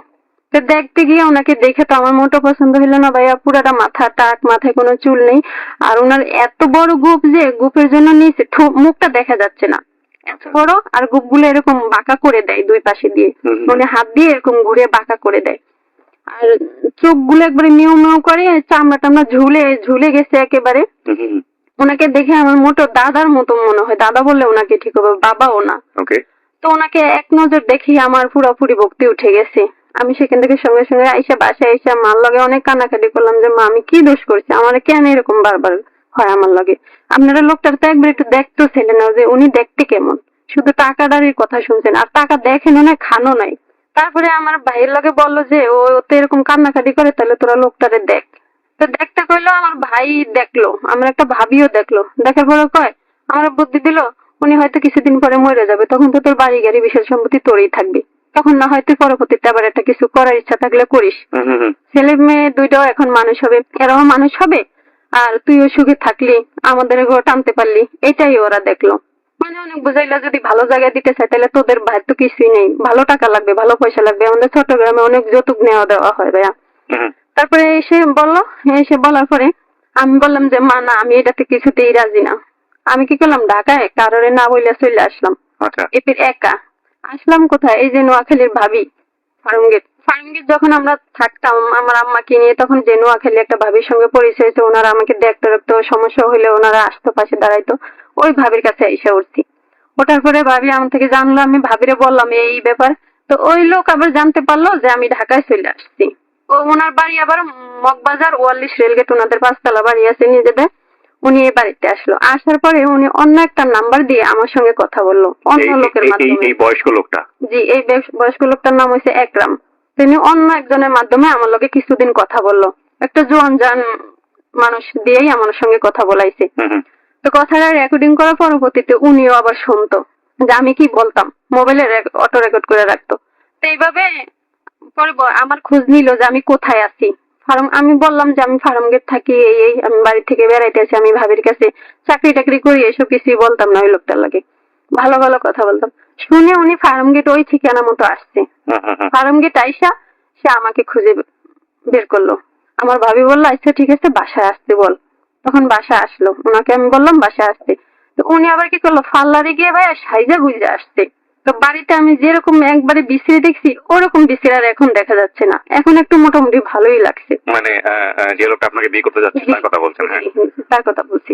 তো দেখতে গিয়ে ওনাকে দেখে তো আমার মোটো পছন্দ হলো না ভাইয়া, পুরাটা মাথা টাক, মাথায় কোনো চুল নেই, আর ওনার এত বড় গোপ যে গোপের জন্য নিচে মুখটা দেখা যাচ্ছে না, এত বড়, আর গোপ গুলো এরকম বাঁকা করে দেয় দুই পাশে দিয়ে, মানে হাত দিয়ে এরকম ঘুরে বাঁকা করে দেয়, আর চোখ গুলো একবারে মিউ মিউ করে, চামড়া টামড়া ঝুলে গেছে একেবারে। ওনাকে দেখে আমার মোটো দাদার মতো মনে হয়, দাদা বললে ওনাকে ঠিক হবে, বাবাও না। তো ওনাকে এক নজর দেখি আমার পুরোপুরি ভক্তি উঠে গেছে। আমি সেখান থেকে সঙ্গে সঙ্গে আইসা বাসায় এসে মার লগে অনেক কান্নাকাটি করলাম যে মা আমি কি দোষ করছি, আমার কেন এরকম বারবার হয় আমার লগে, আপনারা লোকটার তো একবার একটু দেখতে ছিলেন না যে উনি দেখতে কেমন, শুধু টাকাটারির কথা শুনছেন, আর টাকা দেখেন না, খানো নাই। তারপরে আমার ভাইয়ের লগে বললো যে ও তো এরকম কান্নাকাটি করে, তাহলে তোরা লোকটারে দেখ। তো দেখতে কইলো, আমার ভাই দেখলো, আমার একটা ভাবিও দেখলো, দেখার পরে কয় আমার বুদ্ধি দিল, উনি হয়তো কিছুদিন পরে মরে যাবে, তখন তো তোর বাড়ি গাড়ি বিশাল সম্পত্তি তোরই থাকবে, তখন না হয় তুই পরবর্তীতে আবার একটা কিছু করার ইচ্ছা থাকলে করিস, ছেলে মেয়ে দুইটাও এখন মানুষ হবে, এরাও মানুষ হবে, আর তুইও সুখে থাকলি, আমাদের ঘর টানতে পারলি, এটাই ওরা দেখলো। মানে অনেক বুঝাইলা যদি ভালো জায়গায় দিতে চাই তাহলে তোদের ভাই তো কিছুই নেই, ভালো টাকা লাগবে, ভালো পয়সা লাগবে, আমাদের চট্টগ্রামে অনেক যৌতুক নেওয়া দেওয়া হয় ভাইয়া। হুম, তারপরে এসে বললো, এসে বলার পরে আমি বললাম যে মা না, আমি এটাতে কিছুতেই রাজি না। আমি কি করলাম, ঢাকায় কারোরে না বইলে চলে আসলাম। আচ্ছা। এপির একা আসলাম কোথায়, এই যে নোয়াখালীর ভাবি ফার্মগেট। ফার্মগেট যখন আমরা থাকতাম আমার আম্মাকে নিয়ে, তখন যে নোয়াখালী একটা ভাবির সঙ্গে পরিচয় হয়েছে, ওনারা আমাকে দেখতে রাখতো, সমস্যা হলে ওনারা আসতো, পাশে দাঁড়াইতো। ওই ভাবির কাছে এসে উঠছি। ওঠার পরে ভাবি আমার থেকে জানলো, আমি ভাবিরে বললাম এই ব্যাপার। তো ওই লোক আবার জানতে পারলো যে আমি ঢাকায় চলে আসছি। ও ওনার বাড়ি আবার মগবাজার ৪৪ রেলগেট, ওনাদের ৫ তলা বাড়ি আছে নিজেদের। উনি এই বাড়িতে আসলো, আসার পরে উনি অন্য একটা নাম্বার দিয়ে আমার সঙ্গে কথা বললো, অন্য লোকের মাধ্যমে। এই বয়স্ক লোকটা? জি, এই বয়স্ক লোকটার নাম হচ্ছে একরাম। তিনি অন্য একজনের মাধ্যমে আমার লগে কিছুদিন কথা বললো। একটা জোয়ান জান মানুষ দিয়েই আমার সঙ্গে কথা বলাইছে। তো কথাটা রেকর্ডিং করার পরবর্তীতে উনিও আবার শুনতো যে আমি কি বলতাম, মোবাইলে অটো রেকর্ড করে রাখতো। তো এইভাবে পরে আমার খোঁজ নিল যে আমি কোথায় আছি। আমি বললাম যে আমি ফার্ম গেট থাকি, এই আমি বাড়ি থেকে বেড়াইতে আছি, আমি ভাবির কাছে চাকরি টাকরি করি, এসব কিছুই বলতাম না ওই লোকটার লাগে, ভালো ভালো কথা বলতাম। শুনে উনি ফার্ম গেট ওই ঠিকানা মতো আসছে। ফার্ম গেট আইসা সে আমাকে খুঁজে বের করলো। আমার ভাবি বললো আচ্ছা ঠিক আছে বাসায় আসতে বল। তখন বাসায় আসলো, ওনাকে আমি বললাম বাসায় আসতে। তো উনি আবার কি করলো, পার্লারে গিয়ে ভাই সাইজা গুইজা আসছে। তো বাড়িতে আমি যেরকম একবারে বিশ্রী দেখছি ওরকম বিশ্রী আর এখন দেখা যাচ্ছে না, এখন একটু মোটামুটি ভালোই লাগছে। মানে যে লোকটা আপনাকে বিয়ে করতে যাচ্ছে তার কথা বলছেন? হ্যাঁ, তার কথা বলছি।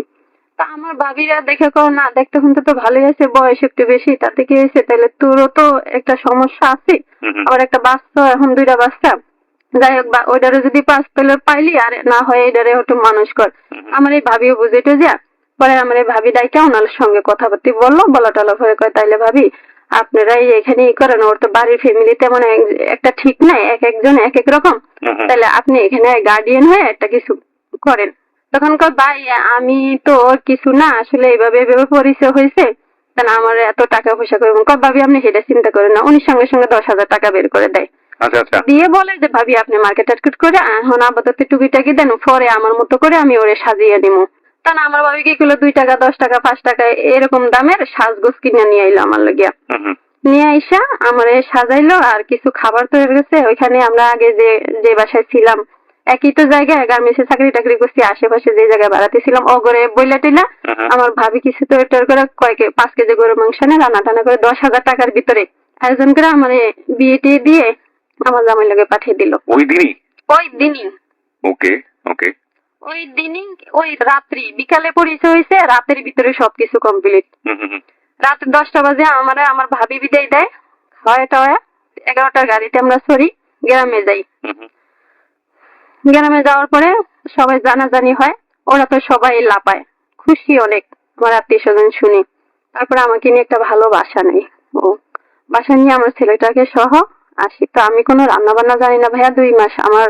তা আমার ভাবিরা দেখে কর না, দেখতে শুনতে তো ভালোই আছে, বয়স একটু বেশি, তাতে কি হয়েছে, তাহলে তোরও তো একটা সমস্যা আছে, আবার একটা বাচ্চা, এখন 2টা বাচ্চা। যাই হোক, ওইটারে যদি পাস তাহলে পাইলি, আর না হয় এটারে একটু মানুষ কর। আমার এই ভাবিও বুঝে যা। পরে আমার এই ভাবি ডাইকা ওনার সঙ্গে কথাবার্তি বললো, বলা টলা করে কয় তাইলে ভাবি আপনারাই এখানে ই করেন, ওর তো বাড়ির ফ্যামিলি তেমন একটা ঠিক নাই, এক একজন এক এক রকম, তাহলে আপনি এখানে গার্ডিয়ান হয়ে একটা কিছু করেন। তখন কয় ভাই আমি তো ওর কিছু না, আসলে এইভাবে এভাবে পরিচয় হয়েছে, তাহলে আমার এত টাকা পয়সা করবেন। কয় ভাবি আপনি সেটা চিন্তা করেন না, উনি সঙ্গে সঙ্গে 10,000 টাকা বের করে দেয়। আচ্ছা আচ্ছা। দিয়ে বলে যে ভাবি আপনি মার্কেট টার্কেট করে এখন আপাতত টুকিটাকি দেন, পরে আমার মতো করে আমি ওরে সাজিয়ে নিবো। তা না, আমার ভাবি কি করলো, 2 টাকা 10 টাকা 5 টাকা এরকম দামের সাজগোজ কিনে নিয়ে আইলো আমার লাগিয়া। নিয়ে আইসা আমারে সাজাইলো, আর কিছু খাবার তো গেছে ওইখানে, আমরা আগে যে যে বাসায় ছিলাম একই তো জায়গায় গার্মেন্টসে চাকরি টাকরি করছি, আশেপাশে যে জায়গায় বাড়াতে ছিলাম অগরে বইলা টিলা আমার ভাবি কিছু তো এটার করে 5 কেজি গরুর মাংস এনে রান্না টানা করে 10,000 টাকার ভিতরে আয়োজন করে আমার বিয়ে টিয়ে দিয়ে আমার জামাই লগে পাঠিয়ে দিল ওই দিনই। ওই দিনই। ওকে ওকে। ওই দিনই, ওই রাত্রি বিকালে পরিচয় হয়েছে, রাতের ভিতরে সবকিছু কমপ্লিট। রাত 10টা বাজে আমার ভাবি বিদায় দেয়, হয় 11টার গাড়িতে আমরা সরি গ্রামে যাই। গ্রামে যাওয়ার পরে সবাই জানাজানি হয়, ওরা তো সবাই লাপায়, খুশি অনেক আমার আত্মীয় স্বজন শুনি। তারপরে আমাকে নিয়ে একটা ভালো বাসা নেই, ও বাসা নিয়ে আমার ছেলেটাকে সহ আসি। তো আমি কোনো রান্না বান্না জানি না ভাইয়া, 2 মাস আমার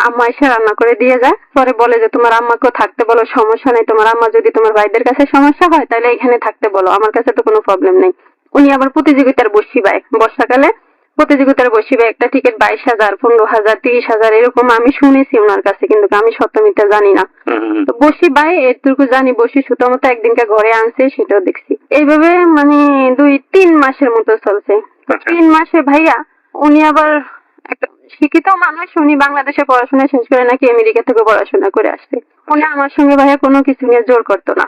আম্মা এসে রান্না করে দিয়ে যায়, পরে বলে যে তোমার আম্মাকেও থাকতে বলো, সমস্যা নেই, তোমার আম্মা যদি তোমার ভাইদের কাছে সমস্যা হয় তাহলে এখানে থাকতে বলো, আমার কাছে তো কোনো প্রবলেম নেই। উনি আবার প্রতিযোগিতার বসিবায়, বর্ষাকালে প্রতিযোগিতার বসিবায় একটা টিকিট 22,000 15,000 30,000 এরকম আমি শুনেছি ওনার কাছে, কিন্তু আমি সত্য মিথ্যা জানি না। তো বসি ভাই এটুকু জানি, বসি সুতো মতো একদিনকে ঘরে আনছে, সেটাও দেখছি। এইভাবে মানে 2-3 মাসের মতো চলছে। 3 মাসে ভাইয়া উনি আবার একটা শিক্ষিত মানুষ, উনি বাংলাদেশে পড়াশোনা শেষ করে নাকি আমেরিকা থেকে পড়াশোনা করে আসছে। উনি আমার সঙ্গে ভাইয়া কোনো কিছু নিয়ে জোর করতো না।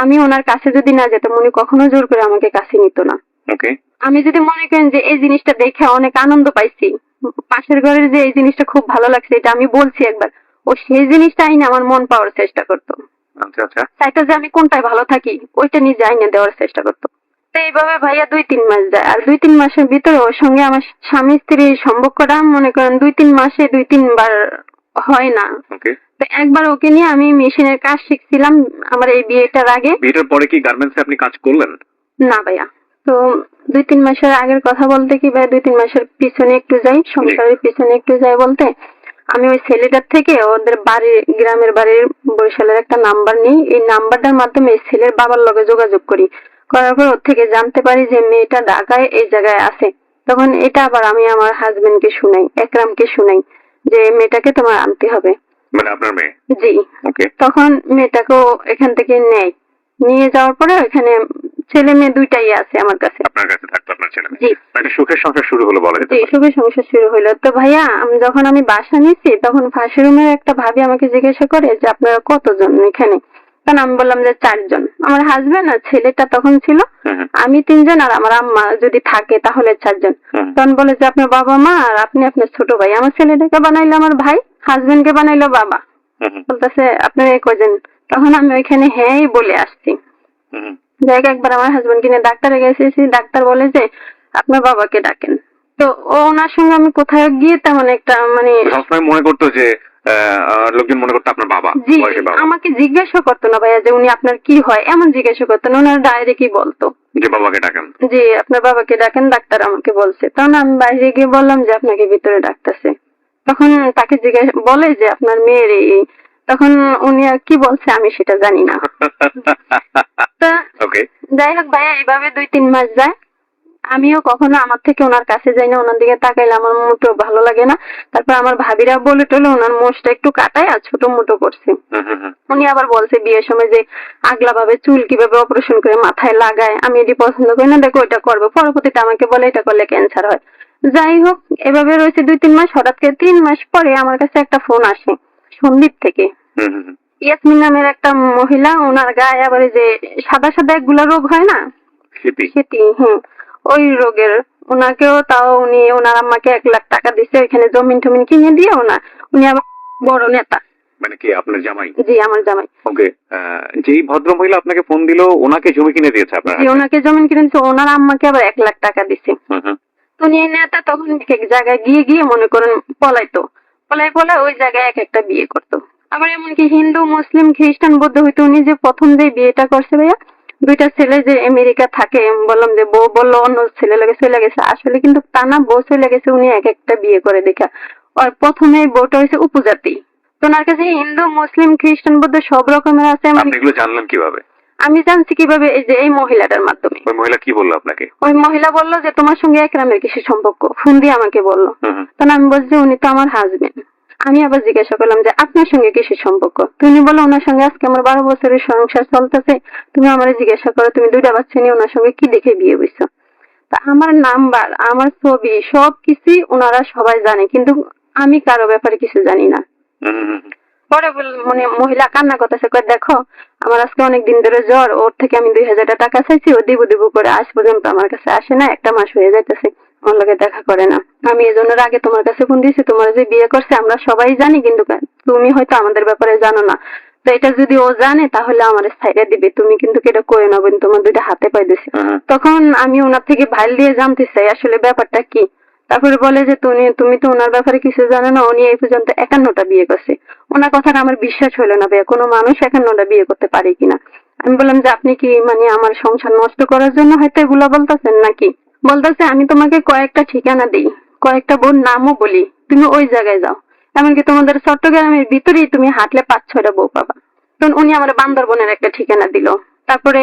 আমি ওনার কাছে যদি না যেতাম উনি কখনো জোর করে আমাকে কাছে নিত না। আমি যদি মনে করেন যে এই জিনিসটা দেখে অনেক আনন্দ পাইছি, পাশের ঘরের যে এই জিনিসটা খুব ভালো লাগছে, এটা আমি বলছি একবার, ও সেই জিনিসটা আইনে আমার মন পাওয়ার চেষ্টা করতো। চাইতো যে আমি কোনটায় ভালো থাকি ওইটা নিজে আইনে দেওয়ার চেষ্টা করতো। তো এইভাবে ভাইয়া 2-3 মাস যায়, আর 2-3 মাসের ভিতরে ওর সঙ্গে আমার স্বামী স্ত্রীর সম্পর্কটা মনে করেন 2-3 মাসে 2-3 বার হয় না। তো একবার ওকে নিয়ে আমি মেশিনের কাজ শিখছিলাম আমার এই বিয়েটার আগে। বিয়েটার পরে কি গার্মেন্টসে আপনি কাজ করলেন? না ভাইয়া, তো 2-3 মাসের আগের কথা বলতে কি ভাই, 2-3 মাসের পিছনে একটু যাই, সংসারের পিছনে একটু যাই বলতে, আমি ওই ছেলেটার থেকে ওদের বাড়ির গ্রামের বাড়ির বরিশালের একটা নাম্বার নিই, এই নাম্বারটার মাধ্যমে ছেলের বাবার লগে যোগাযোগ করি, করার পর ওর থেকে জানতে পারি যে মেয়েটা ঢাকায় এই জায়গায় আছে। তখন এটা আবার আমি আমার হাজবেন্ডকে শুনাই, একরামকে শুনাই যে মেয়েটাকে তোমার আনতে হবে। মানে আপনার মেয়ে? জি। তখন মেয়েটাকেও এখান থেকে নেয়, নিয়ে যাওয়ার পরে ওখানে ছেলে মেয়ে দুইটাই আছে আমার কাছে। আপনার কাছে থাকতো আপনার ছেলে মেয়ে? জি। একটা সুখের সংসার শুরু হলো বলা যেতে জি, পারে। সুখের সংসার শুরু হইলো। তো ভাইয়া যখন আমি বাসা নিছি তখন পাশের রুমের একটা ভাবি আমাকে জিজ্ঞাসা করে যে আপনারা কতজন এখানে? তখন আমি বললাম যে 4 জন। আমার হাজবেন্ড আর ছেলেটা তখন ছিল, আমি 3 জন আর আমার আম্মা যদি থাকে তাহলে 4 জন। তখন বলে যে আপনার বাবা মা আর আপনি আপনার ছোট ভাই। আমার ছেলেটাকে বানাইলো আমার ভাই, হাজবেন্ডকে বানাইলো বাবা। বলতেছে আপনারা এই কয়জন? তখন আমি ওইখানে হ্যাঁই বলে আসছি। যাই হোক, একবার আমার হাজবেন্ডকে নিয়ে ডাক্তারে গেছি, ডাক্তার বলে যে আপনার বাবাকে ডাকেন। তো ওনার সঙ্গে আমি কোথাও গিয়ে তেমন একটা মানে সবসময় মনে করতো যে লোকজন মনে করতো আপনার বাবা, জি, বয়সে বাবা, আমাকে জিজ্ঞাসা করতো না ভাইয়া যে উনি আপনার কি হয়, এমন জিজ্ঞাসা করতো না, ওনার ডাইরেক্টই বলতো যে বাবাকে ডাকেন। জি আপনার বাবাকে ডাকেন, ডাক্তার আমাকে বলছে। তখন আমি বাইরে গিয়ে বললাম যে আপনাকে ভিতরে ডাকতেছে। তখন তাকে জিজ্ঞাসা বলে যে আপনার মেয়ের এই, তখন উনি আর কি বলছে আমি সেটা জানি না। তা ওকে। যাই হোক ভাইয়া, এইভাবে 2-3 মাস যায়। আমিও কখনো আমার থেকে ওনার কাছে যাই না, ওনার দিকে তাকাইলে আমার মোটেও ভালো লাগে না। তারপর আমার ভাবিরা বলে টলে ওনার মোষটা একটু কাটায় আর ছোট মোটো করছে। উনি আবার বলছে বিয়ের সময় যে আগলা ভাবে চুল কিভাবে অপারেশন করে মাথায় লাগায়, আমি এটি পছন্দ করি না, দেখো এটা করবো। পরবর্তীতে আমাকে বলে এটা করলে ক্যান্সার হয়। যাই হোক, এভাবে রয়েছে 2-3 মাস। হঠাৎ করে 3 মাস পরে আমার কাছে একটা ফোন আসে সন্দীপ থেকে। ইয়াসমিন নামের একটা মহিলা, ওনার গায়ে আবার এই যে সাদা সাদা একগুলা রোগ হয় না, সেটি, ওই রোগের। ওনাকেও তাও উনি ওনার আম্মাকে 1 লাখ টাকা দিচ্ছে, ওইখানে জমিন টমিন কিনে দিয়ে উনি আবার বড় নেতা। মানে কি আপনার জামাই? জি, আমার জামাই। ওকে। যেই ভদ্র মহিলা আপনাকে ফোন দিল ওনাকে জমি কিনে দিয়েছে আপনার? জি, ওনাকে জমিন কিনে দিচ্ছে, ওনার আম্মাকে আবার 1 লাখ টাকা দিচ্ছে। উনি এই নেতা তখন এক জায়গায় গিয়ে মনে করেন পলাইতো, পলাই ওই জায়গায় এক একটা বিয়ে করতো। আবার এমনকি হিন্দু মুসলিম খ্রিস্টান বৌদ্ধ হইতো। উনি যে প্রথম যে বিয়েটা করছে ভাইয়া, 2টা ছেলে যে আমেরিকা থাকে, বললাম যে বউ বললো অন্য ছেলে লাগে চলে গেছে, আসলে কিন্তু তা না, বউ চলে গেছে। উনি এক একটা বিয়ে করে দেখা, আর প্রথমে বউটা হয়েছে উপজাতি। তো ওনার কাছে হিন্দু মুসলিম খ্রিস্টান বৌদ্ধ সব রকমের আছে। আপনি এগুলো জানলেন কিভাবে? আমি জানছি কিভাবে, এই যে এই মহিলাটার মাধ্যমে। ওই মহিলা কি বললো আপনাকে? ওই মহিলা বললো যে তোমার সঙ্গে একরামের কিছু সম্পর্ক, ফোন দিয়ে আমাকে বললো। তখন আমি বলছি উনি তো আমার হাজবেন্ড। আমি আবার জিজ্ঞাসা করলাম যে আপনার সঙ্গে কিসের সম্পর্ক? তুমি বলো ওনার সঙ্গে আজকে আমার 12 বছরের সংসার চলতেছে, তুমি আমার জিজ্ঞাসা করো তুমি 2টা বাচ্চা নিয়ে ওনার সঙ্গে কি দেখে বিয়ে হইছো? তা আমার নাম্বার, আমার ছবি সবকিছুই ওনারা সবাই জানে, কিন্তু আমি কারো ব্যাপারে কিছু জানি না। পরে মানে মহিলা কান্না করতেছে, কয় দেখো আমার আজকে অনেক দিন ধরে জ্বর, ওর থেকে আমি 2000 টাকা চাইছি, ও দিব করে আজ পর্যন্ত আমার কাছে আসে না, 1 মাস হয়ে যাইতেছে আমার লগে দেখা করে না। আমি এজন্য আগে তোমার কাছে ফোন দিয়েছি, তোমার যে বিয়ে করছে আমরা সবাই জানি, কিন্তু তুমি হয়তো আমাদের ব্যাপারে জানো না। তো এটা যদি ও জানে তাহলে আমার ছাইড়া দিবে, তুমি কিন্তু এটা করে নেবে, তোমার 2টা হাতে পাই দিছি। তখন আমি ওনার থেকে ভাইল দিয়ে জানতে চাই আসলে ব্যাপারটা কি। তারপরে বলে যে তুমি তো ওনার ব্যাপারে কিছু জানো না, উনি এই পর্যন্ত 51টা বিয়ে করছে। ওনার কথাটা আমার বিশ্বাস হলো না ভাইয়া, কোনো মানুষ 51টা বিয়ে করতে পারে কিনা। আমি বললাম যে আপনি কি মানে আমার সংসার নষ্ট করার জন্য হয়তো এগুলো বলতেছেন নাকি? বলতেছে আমি তোমাকে কয়েকটা ঠিকানা দিই, কয়েকটা বোন নামও বলি, তুমি ওই জায়গায় যাও। এমনকি তোমাদের চট্টগ্রামের ভিতরেই তুমি হাঁটলে 5-6টা বউ পাবা। তখন উনি আমার বান্দরবনের একটা ঠিকানা দিল। তারপরে